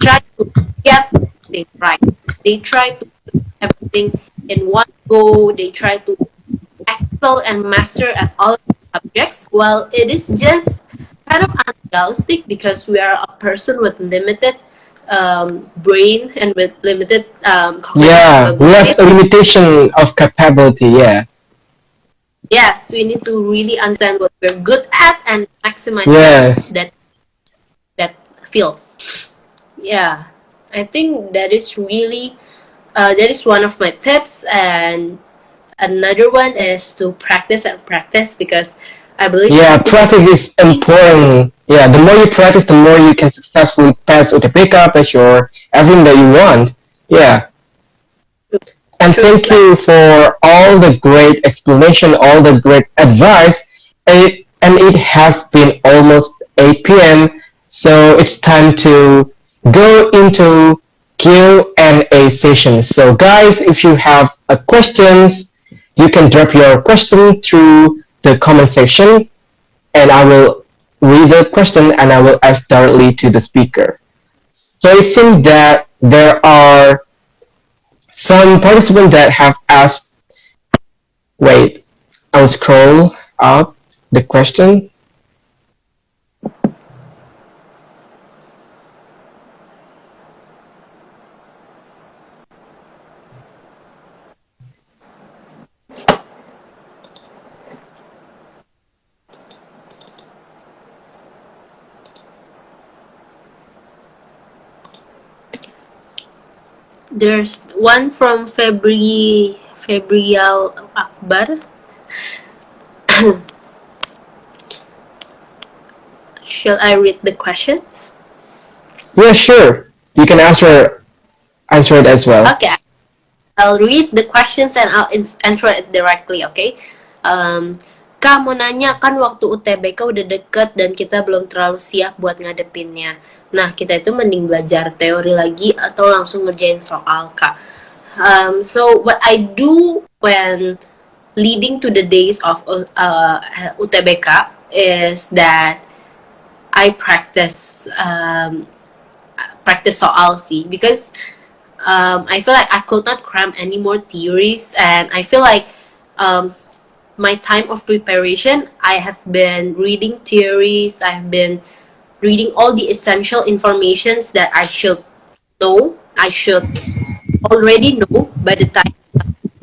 try to get everything right. They try to do everything in one go. They try to excel and master at all of the subjects. Well, it is just kind of unrealistic because we are a person with limited brain and with limited cognitive Yeah, we capabilities. have a limitation of capability. Yeah, Yes, we need to really understand what we're good at and maximize yeah, that field. Yeah, I think that is really that is one of my tips, and another one is to practice and practice, because I believe yeah. practice is Practice is key. important. Yeah, the more you practice, the more you can successfully pass UTBK, pass your everything that you want. Yeah. And True. thank Like, you for all the great explanation, all the great advice. And it has been almost 8 p.m., so it's time to go into Q&A session. So guys, if you have questions, you can drop your question through the comment section, and I will read the question and I will ask directly to the speaker. So it seems that there are some participants that have asked. Wait, I'll scroll up the question. there's one from Febrial Akbar. Shall I read the questions? Yeah, sure. You can answer it as well. Okay, I'll read the questions and I'll answer it directly, okay? Um, Kak mau nanya, kan waktu UTBK udah deket dan kita belum terlalu siap buat ngadepinnya. Nah, kita itu mending belajar teori lagi atau langsung ngerjain soal, Kak. So what I do when leading to the days of UTBK is that I practice soal sih, because I feel like I could not cram any more theories, and I feel like my time of preparation, I have been reading theories, I've been reading all the essential informations that I should already know by the time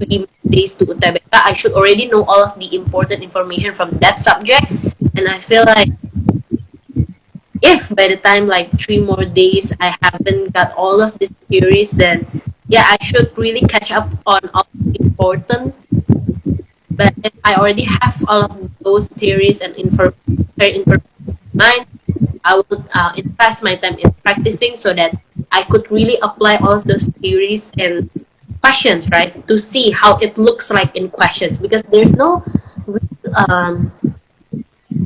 3 days to UTBK. I should already know all of the important information from that subject, and I feel like if by the time like 3 more days I haven't got all of these theories, then yeah, I should really catch up on all the important. But if I already have all of those theories and information in mind, I will invest my time in practicing so that I could really apply all of those theories and questions, right? To see how it looks like in questions, because there's no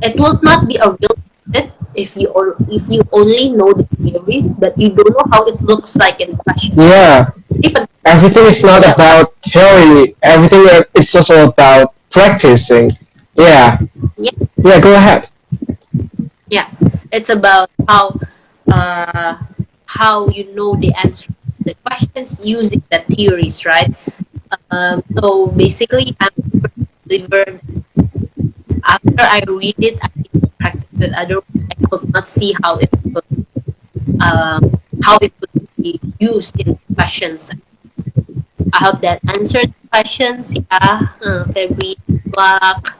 it will not be a real fit if you only know the theories but you don't know how it looks like in question. Yeah, everything is not Yeah, about theory. Everything it's also about practicing. Yeah, yeah, yeah. Go ahead. yeah. It's about uh, how you know the answer to the questions using the theories, right? So basically, I'm a believer. After I read it, I need to practice it. Otherwise, I could not see um, how it would be used in questions. I hope that answered the questions. Yeah, February, luck.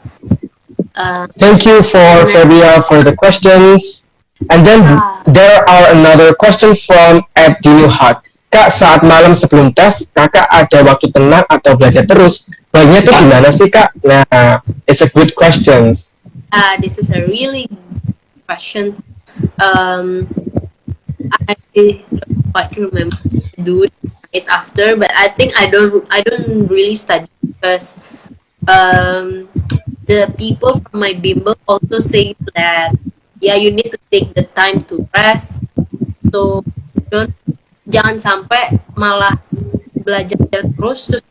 Thank you for Next, Fabia for the questions. And then yeah, there are another question from Ed Dinuhat. Kak, saat malam sebelum tes, kakak ada waktu tenang atau belajar terus? Baiknya tuh gimana sih, Kak? Nah, it's a good question. this is a really good question. Um, I don't quite remember do it right after, but I think I don't really study because um, the people from my bimbel also say that yeah you need to take the time to rest. So don't jangan sampai malah belajar terus terus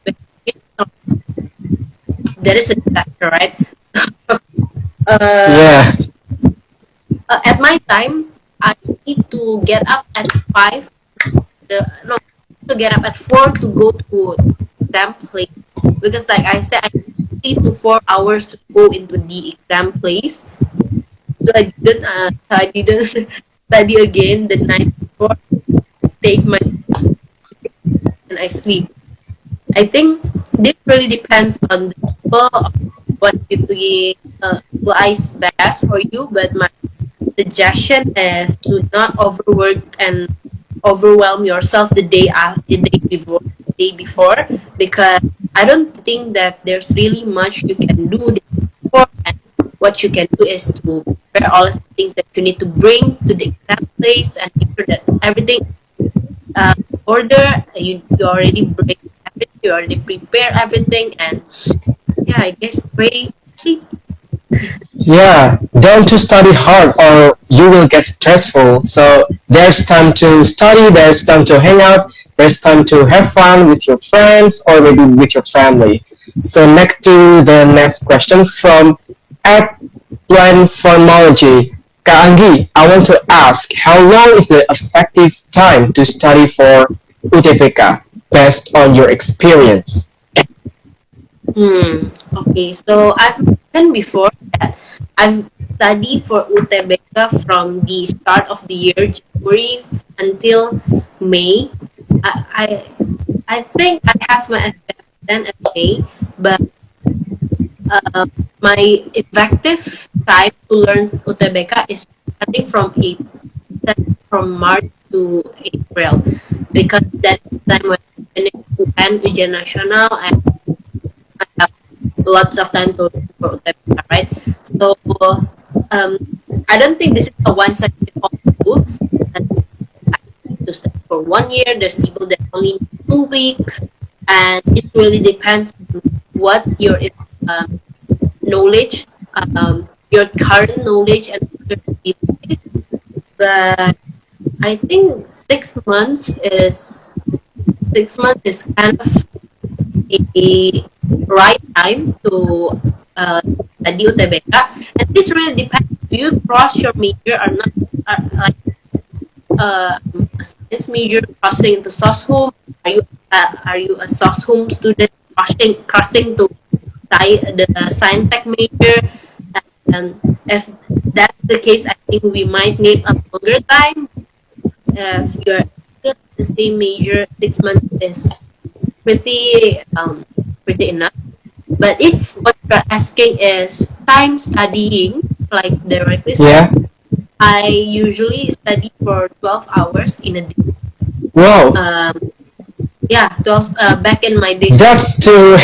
there is a disaster, right? uh, Yeah, at my time, I need to get up at 5. No, to get up at 4 to go to exam place because, like I said, I need 3 to 4 hours to go into the exam place. So I didn't study again the night before. Take my and I sleep. I think this really depends on the people what you think lies best for you. But my suggestion is to not overwork and overwhelm yourself the day before because I don't think that there's really much you can do the day before, and what you can do is to prepare all of the things that you need to bring to the exam place and make sure that everything order you already bring everything, you already prepare everything, and yeah, I guess pray. yeah. Don't to study hard or you will get stressful. So there's time to study, there's time to hang out, there's time to have fun with your friends or maybe with your family. So next to the next question from at Plan Formology. Kak Anggi, I want to ask, how long is the effective time to study for UTBK based on your experience? Okay, so I've mentioned before that I've studied for UTBK from the start of the year, January until May. I I think I have my assessment at May, but uh, my effective time to learn UTBK is starting from from March to April because that's the time when I finish UN, ujian nasional, and I have lots of time to learn for UTBK, right? So um, I don't think this is a one size fits all rule. That I have to study for 1 year. There's people that only need 2 weeks, and it really depends on what your knowledge, your current knowledge, and your abilities. But I think 6 months is 6 months is kind of a right time to uh, study UTBK, and this really depends. Do you cross your major or not? Like a science major crossing into SOSHUM? Are you a SOSHUM student crossing to the science tech major? And if that's the case, I think we might need a longer time. If you're still in the same major, 6 months is pretty pretty enough. But if what you're asking is time studying, like directly Yeah? studying, I usually study for 12 hours in a day. Wow, Yeah, 12 back in my days. that's too.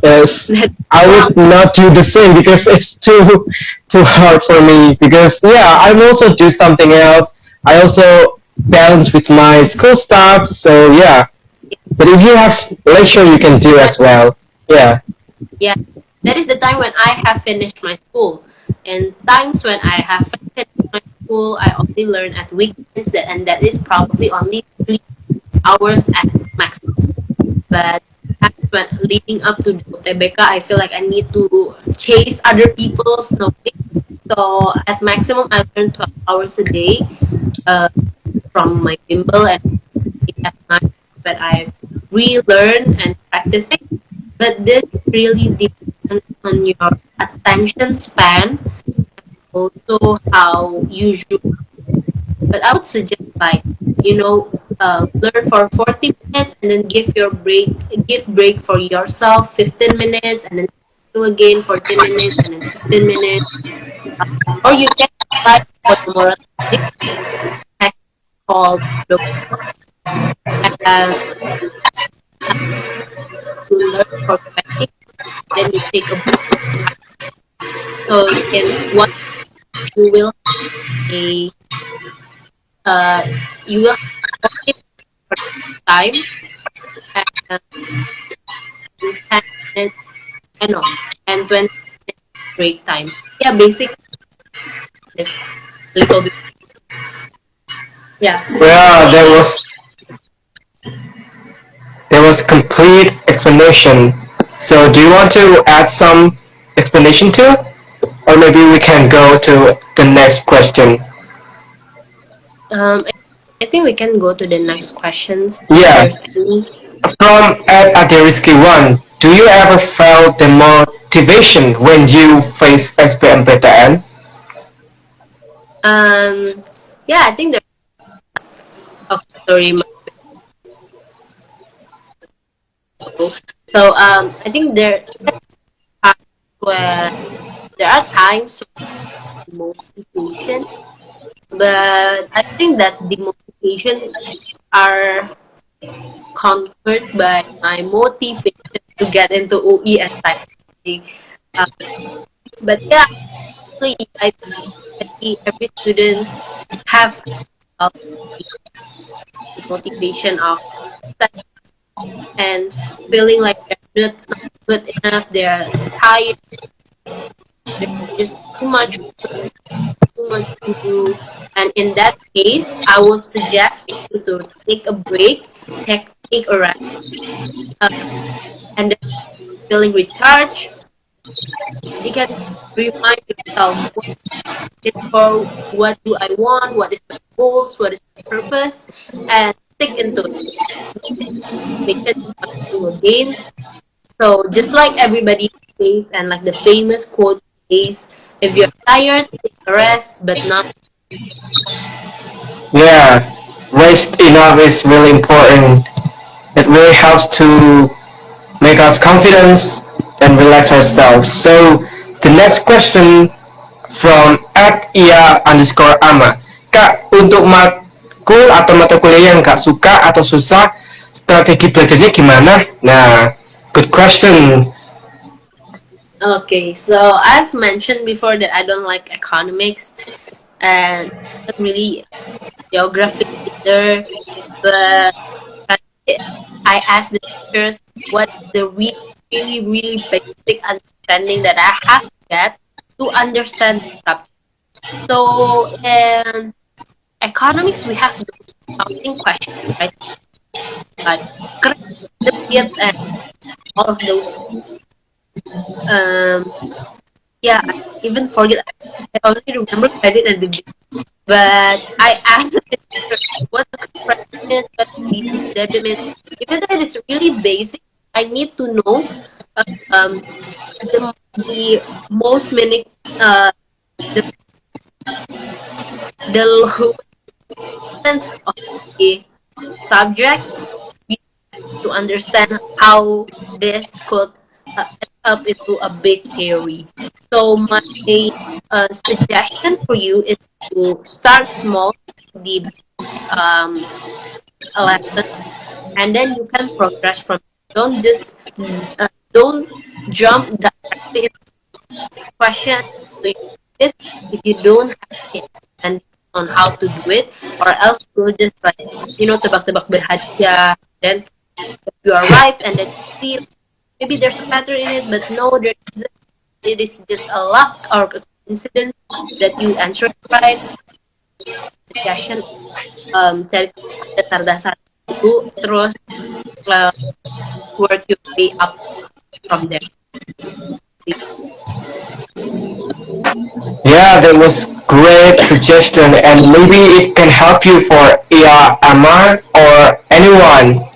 Yes, I Well, would not do the same because it's too hard for me. Because yeah, I also do something else. I also balance with my school stuff. So yeah, but if you have leisure, you can do yeah, as well. Yeah, yeah. that is the time when I have finished my school. And times when I have finished my school, I only learn at weekends, and that is probably only 3 hours at max. But when leading up to the UTBK, I feel like I need to chase other people's knowledge. So at maximum, I learn 12 hours a day uh, from my bimbel, and at night when I relearn and practice it. But this really depends on your attention span, also how you. But I would suggest like learn for 40 minutes and then give break for yourself 15 minutes and then do again 40 minutes and then 15 minutes. Or you can apply Pomodoro technique called the uh, you learn for 20, then you take a break. So in one you will a you will have 40 minutes for time and 10 minutes no and 20 minutes break time. Yeah, basically it's a little bit. Yeah. Well, there was complete explanation. So do you want to add some explanation to it? Or maybe we can go to the next question. I think we can go to the next questions if Yeah, there's any. from Ed Aderiski 1, do you ever feel the motivation when you face SBMPTN? Yeah, I think there's a story. So I think where there are times when motivation, but I think that the motivation are conquered by my motivation to get into OE and science. Uh, but yeah, actually, I think every students have the motivation of study and feeling like they're not good enough, they're tired, there's just too much to do. And in that case, I would suggest for you to take a break, take a rest, uh, and then feeling recharged, you can remind yourself what is for, what do I want, what is my goals, what is my purpose, and stick into it. Motivation you again. So just like everybody says, and like the famous quote says, if you're tired, take a rest, but not. Yeah, rest enough is really important. It really helps to make us confidence and relax ourselves. So the next question from @ia_ama. Kak, untuk matkul atau mata kuliah yang kak suka atau susah, strategi belajarnya gimana? Nah, good question. Okay, so I've mentioned before that I don't like economics and not really geography either, but I asked the teachers what the really, really basic understanding that I have to get to understand the subject. So in economics, we have the accounting questions, right? Like credit and all of those. Um, yeah, I even forget. I only remember credit and debit. But I asked the teacher, what the credit, what the debit. Even though it is really basic, I need to know um, the most many the the lowest of the subjects to understand how this could end up into a big theory. So my suggestion for you is to start small, the lesson, and then you can progress from. Don't just don't jump directly into the question. So this if you don't have it and on how to do it, or else you'll just like tebak-tebak berhadiah. Then if you are right, and then you see maybe there's a pattern in it, but no, there isn't. It is just a luck or a coincidence that you answer it right. Suggestion, cari dasar-dasar dulu, terus uh, work your way up from there. Yeah, that was great suggestion, and maybe it can help you for Amar or anyone.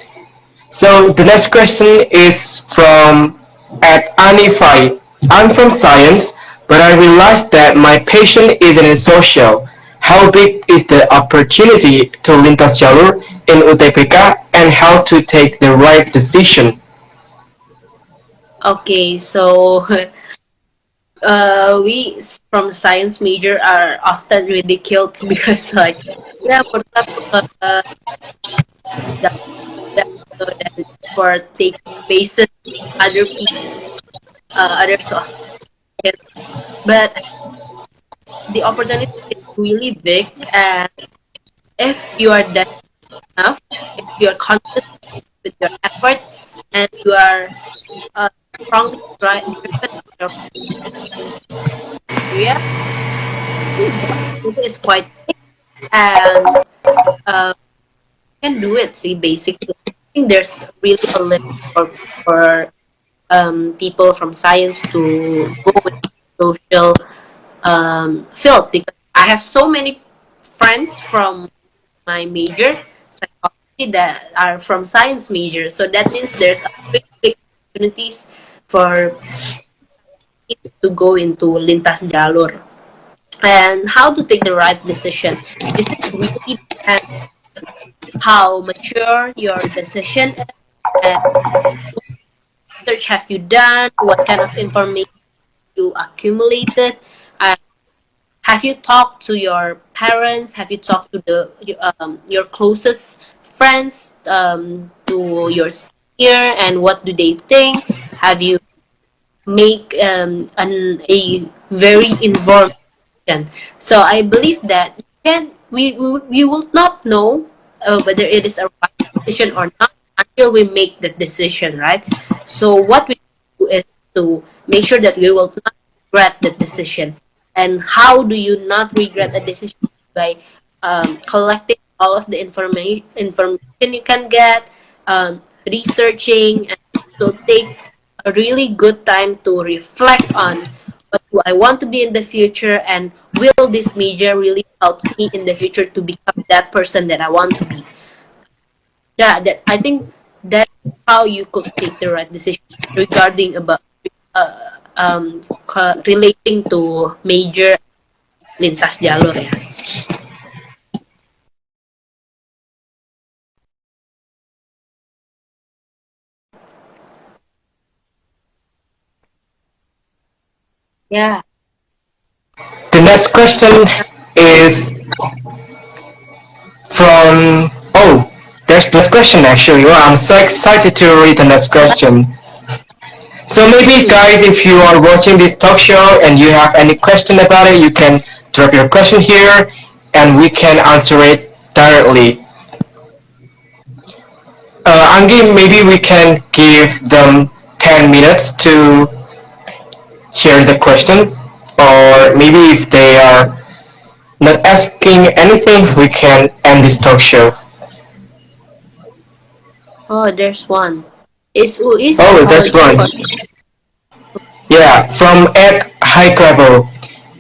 So the next question is from at Anifai. I'm from science, but I realized that my passion isn't in social. How big is the opportunity to lintas jalur in UTBK and how to take the right decision? Okay, so we from science major are often ridiculed because like yeah uh, that, so then for taking spaces other people other sources, but the opportunity is really big, and if you are that enough, if you are conscious with your effort and you are strongly driven in your area, the opportunity is quite big, and uh, can do it. See, basically, I think there's really a limit for people from science to go with social field, because I have so many friends from my major psychology that are from science major. So that means there's a pretty big opportunities for to go into lintas jalur, and how to take the right decision. This is really depends how mature your decision is, and what research have you done, what kind of information you accumulated. Uh, have you talked to your parents? Have you talked to your closest friends, to your senior, and what do they think? Have you make a very informed decision? So I believe that we will not know whether it is a right decision or not until we make the decision, right? So what we do is to make sure that we will not regret the decision. And how do you not regret a decision? By collecting all of the information you can get, researching, and so take a really good time to reflect on what do I want to be in the future, and will this major really helps me in the future to become that person that I want to be. Yeah, that I think that's how you could take the right decision regarding about relating to major lintas jalur ya. Yeah. The next question is from there's the next question actually. Wow, I'm so excited to read the next question. So maybe Mm. guys, if you are watching this talk show and you have any question about it, you can drop your question here and we can answer it directly. Anggie, maybe we can give them 10 minutes to share the question, or maybe if they are not asking anything, we can end this talk show. Oh, there's one. Is UI Oh, that's psychology for? one. Yeah, from Ed Highcrabble.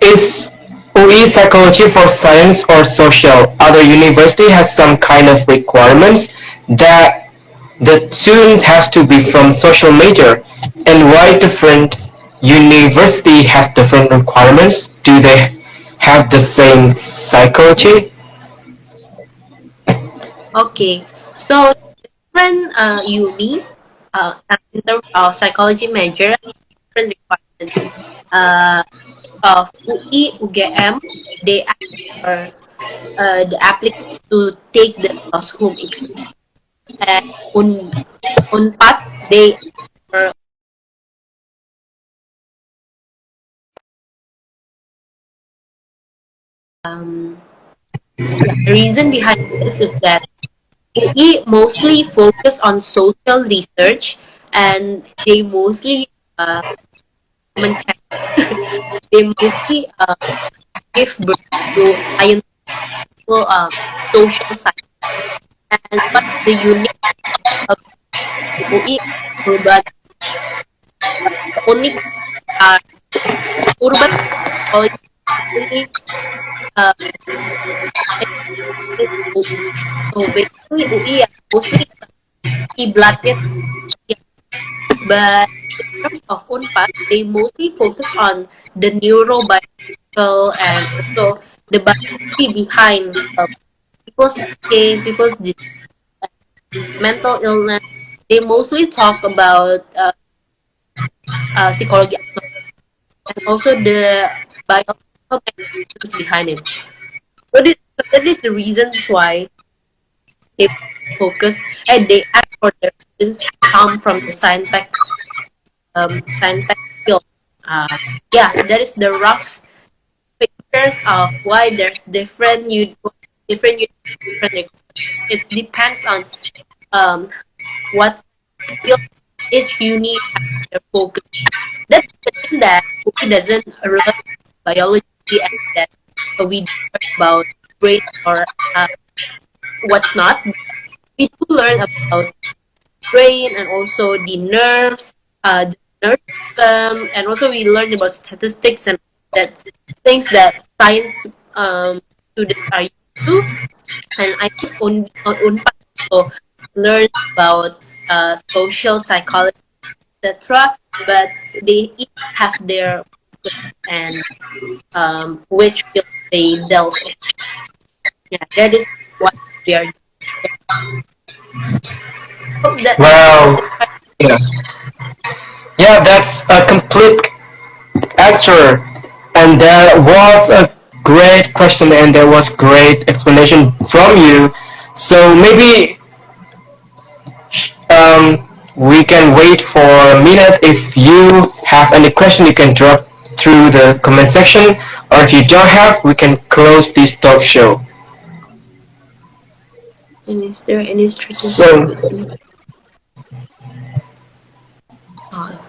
Is UE psychology for science or social? Other university has some kind of requirements that the student has to be from social major. And why different university has different requirements? Do they have the same psychology? Okay, so different uni in terms of psychology major, different requirements. Uh, of UI, UGM, they ask for the applicant to take the home exam. And Unpad, they ask for yeah, the reason behind this is that we mostly focus on social research, and they mostly mencari they mostly give birth to science, social science. And what the unique of UI urban, the only are urban college really uh, is UI. So basically UI mostly kiblatnya, but in terms of Unpad, they mostly focus on the neurobiological and also the biology behind people's thinking, people's mental illness. They mostly talk about psychology and also the biological mechanisms behind it. So that is the reasons why they focus and they ask for their students to come from the science tech field. Uh, yeah, that is the rough pictures of why there's different it depends on um what field each uni has their focus. That doesn't mean that we doesn't learn biology and that we don't learn about brain or what's not. We do learn about brain and also the nerve system, and also we learn about statistics and that things that science students are used to. And I think Unpad also learn about social psychology, etc. But they each have their focus and which field they delve in. Yeah, that is what we are doing. Hope that answers Wow. the question. Yeah. Yeah, that's a complete answer. And there was a great question and there was great explanation from you. So maybe we can wait for a minute. If you have any question, you can drop through the comment section. Or if you don't have, we can close this talk show. And is there any strategy to So, put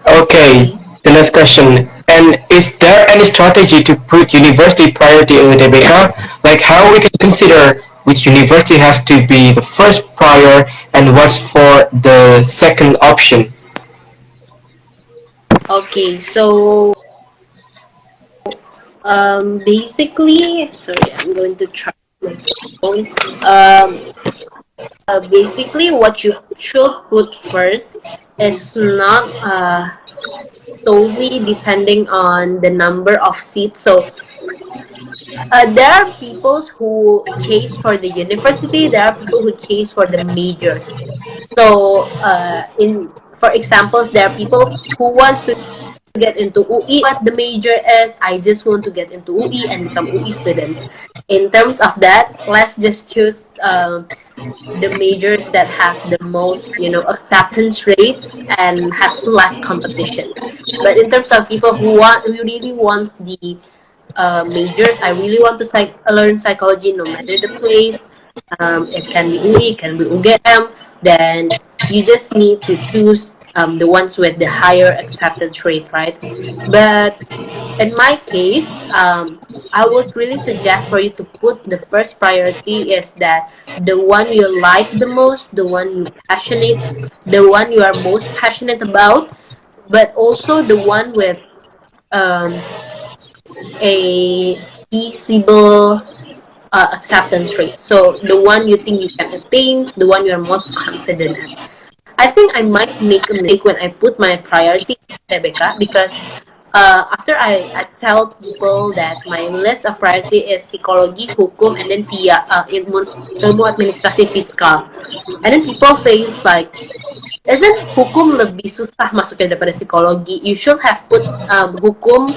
okay, okay. the next question. And is there any strategy to put university priority in UTBK? Like how we can consider which university has to be the first prior and what's for the second option? Okay, so basically, sorry, I'm going to try my phone. Basically, what you should put first is not solely depending on the number of seats. So there are people who chase for the university. There are people who chase for the majors. So in for examples, there are people who wants to get into UI, what the major is. I just want to get into UI and become UI students. In terms of that, let's just choose the majors that have the most, acceptance rates and have less competitions. But in terms of people who really wants the majors, I really want to learn psychology no matter the place. It can be UI, it can be UGM. Then you just need to choose the ones with the higher acceptance rate, right? But in my case, I would really suggest for you to put the first priority is that the one you like the most, the one you are most passionate about, but also the one with um, a feasible acceptance rate. So the one you think you can attain, the one you are most confident at. I think I might make a mistake when I put my priority in TBK because after I tell people that my list of priority is psikologi, hukum, and then via ilmu administrasi fiskal. And then people say it's like, isn't hukum lebih susah masuknya daripada psikologi? You should have put hukum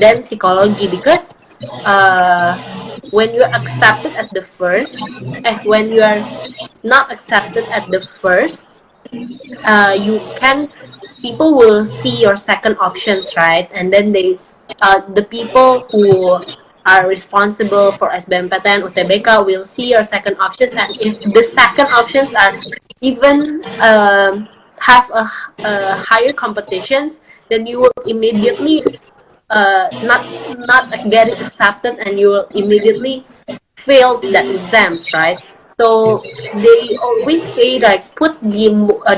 then psikologi because when you're accepted at the first, when you are not accepted at the first, you can people will see your second options, right? And then the people who are responsible for SBMPTN UTBK will see your second options, and if the second options are even have a higher competitions, then you will immediately not getting accepted, and you will immediately fail the exams, right? So they always say like put the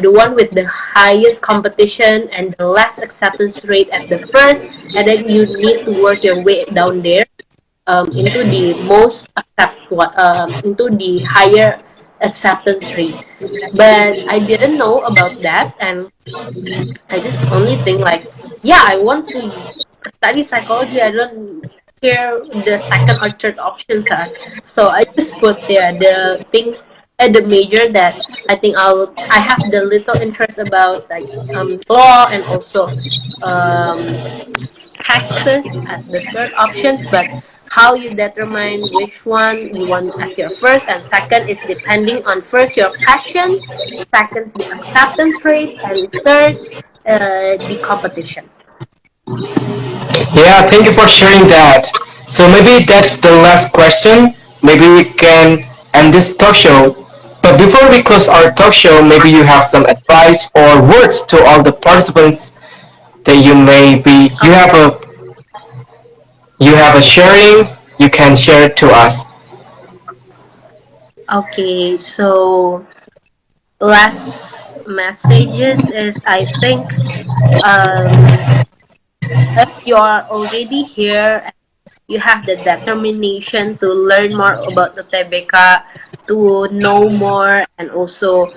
one with the highest competition and the less acceptance rate at the first, and then you need to work your way down there, into the most into the higher acceptance rate. But I didn't know about that, and I just only think like, yeah, I want to study psychology. I don't care the second or third options are. So I just put there the things at the major that I think I have the little interest about, like law, and also um taxes at the third options. But how you determine which one you want as your first and second is depending on, first, your passion, second, the acceptance rate, and third, the competition. Yeah, thank you for sharing that. So maybe that's the last question. Maybe we can end this talk show. But before we close our talk show, maybe you have some advice or words to all the participants that you have a sharing. You can share it to us. Okay, so last messages is, I think, um, if you are already here, you have the determination to learn more about the TBK, to know more, and also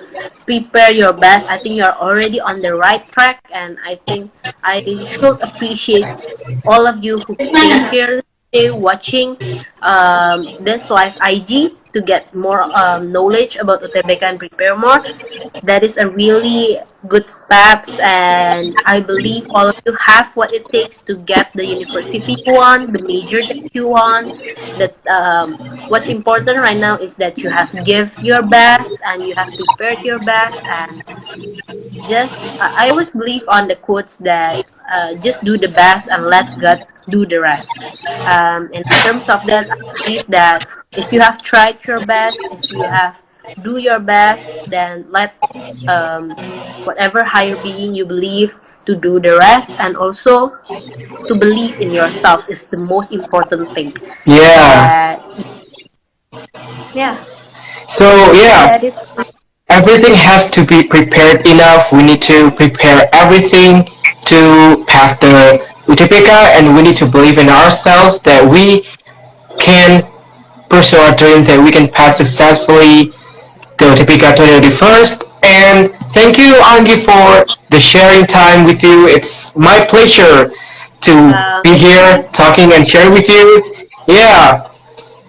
prepare your best. I think you're already on the right track, and I think I should appreciate all of you who came here today watching this live IG to get more knowledge about UTBK and prepare more. That is a really good steps, and I believe all of you have what it takes to get the university you want, the major that you want. That what's important right now is that you have give your best and you have prepared your best, and just I always believe on the quotes that just do the best and let God do the rest. And in terms of that, I believe that if you have tried your best, if you have do your best, then let um, whatever higher being you believe to do the rest, and also to believe in yourselves is the most important thing. Yeah. That yeah, So yeah, that is everything has to be prepared enough. We need to prepare everything to pass the UTBK, and we need to believe in ourselves that we can pursue our dream, that we can pass successfully the UTBK 2021st. And thank you, Anggie, for the sharing time with you. It's my pleasure to be it's my here talking and sharing with you. Yeah,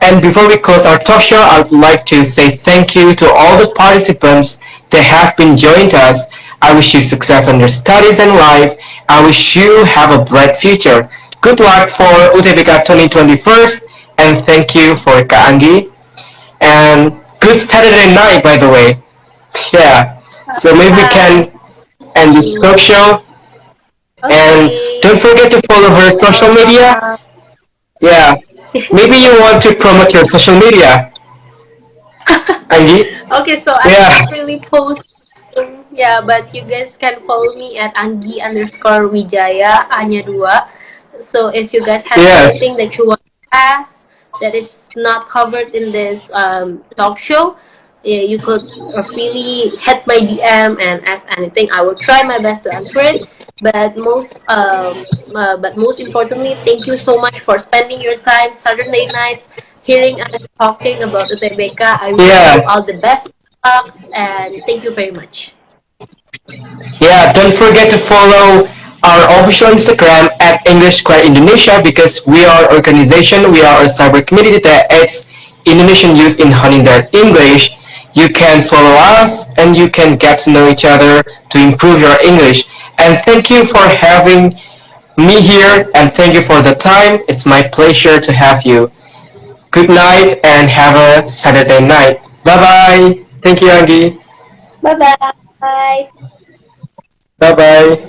and before we close our talk show, I would like to say thank you to all the participants that have been joined us. I wish you success on your studies and life. I wish you have a bright future. Good luck for UTBK 2021, and thank you for Kaangi. And good Saturday night, by the way. Yeah. So maybe we bye. can end this talk show. And Okay. don't forget to follow her social media. Uh, Yeah. Maybe you want to promote your social media, Anggi? okay, so I Yeah. don't really post. Yeah, but you guys can follow me at Anggie underscore Wijaya, Anya dua. So if you guys have Yes. anything that you want to ask that is not covered in this talk show, yeah, you could freely hit my DM and ask anything. I will try my best to answer it. But most importantly, thank you so much for spending your time Saturday nights hearing us talking about UTBK. I wish you Yeah. all the best lucks, and thank you very much. Yeah. Don't forget to follow our official Instagram at English Square Indonesia, because we are organization. We are a cyber community that aids Indonesian youth in honing their English. You can follow us and you can get to know each other to improve your English. And thank you for having me here, and thank you for the time. It's my pleasure to have you. Good night and have a Saturday night. Bye bye. Thank you, Anggi. Bye bye. Bye bye.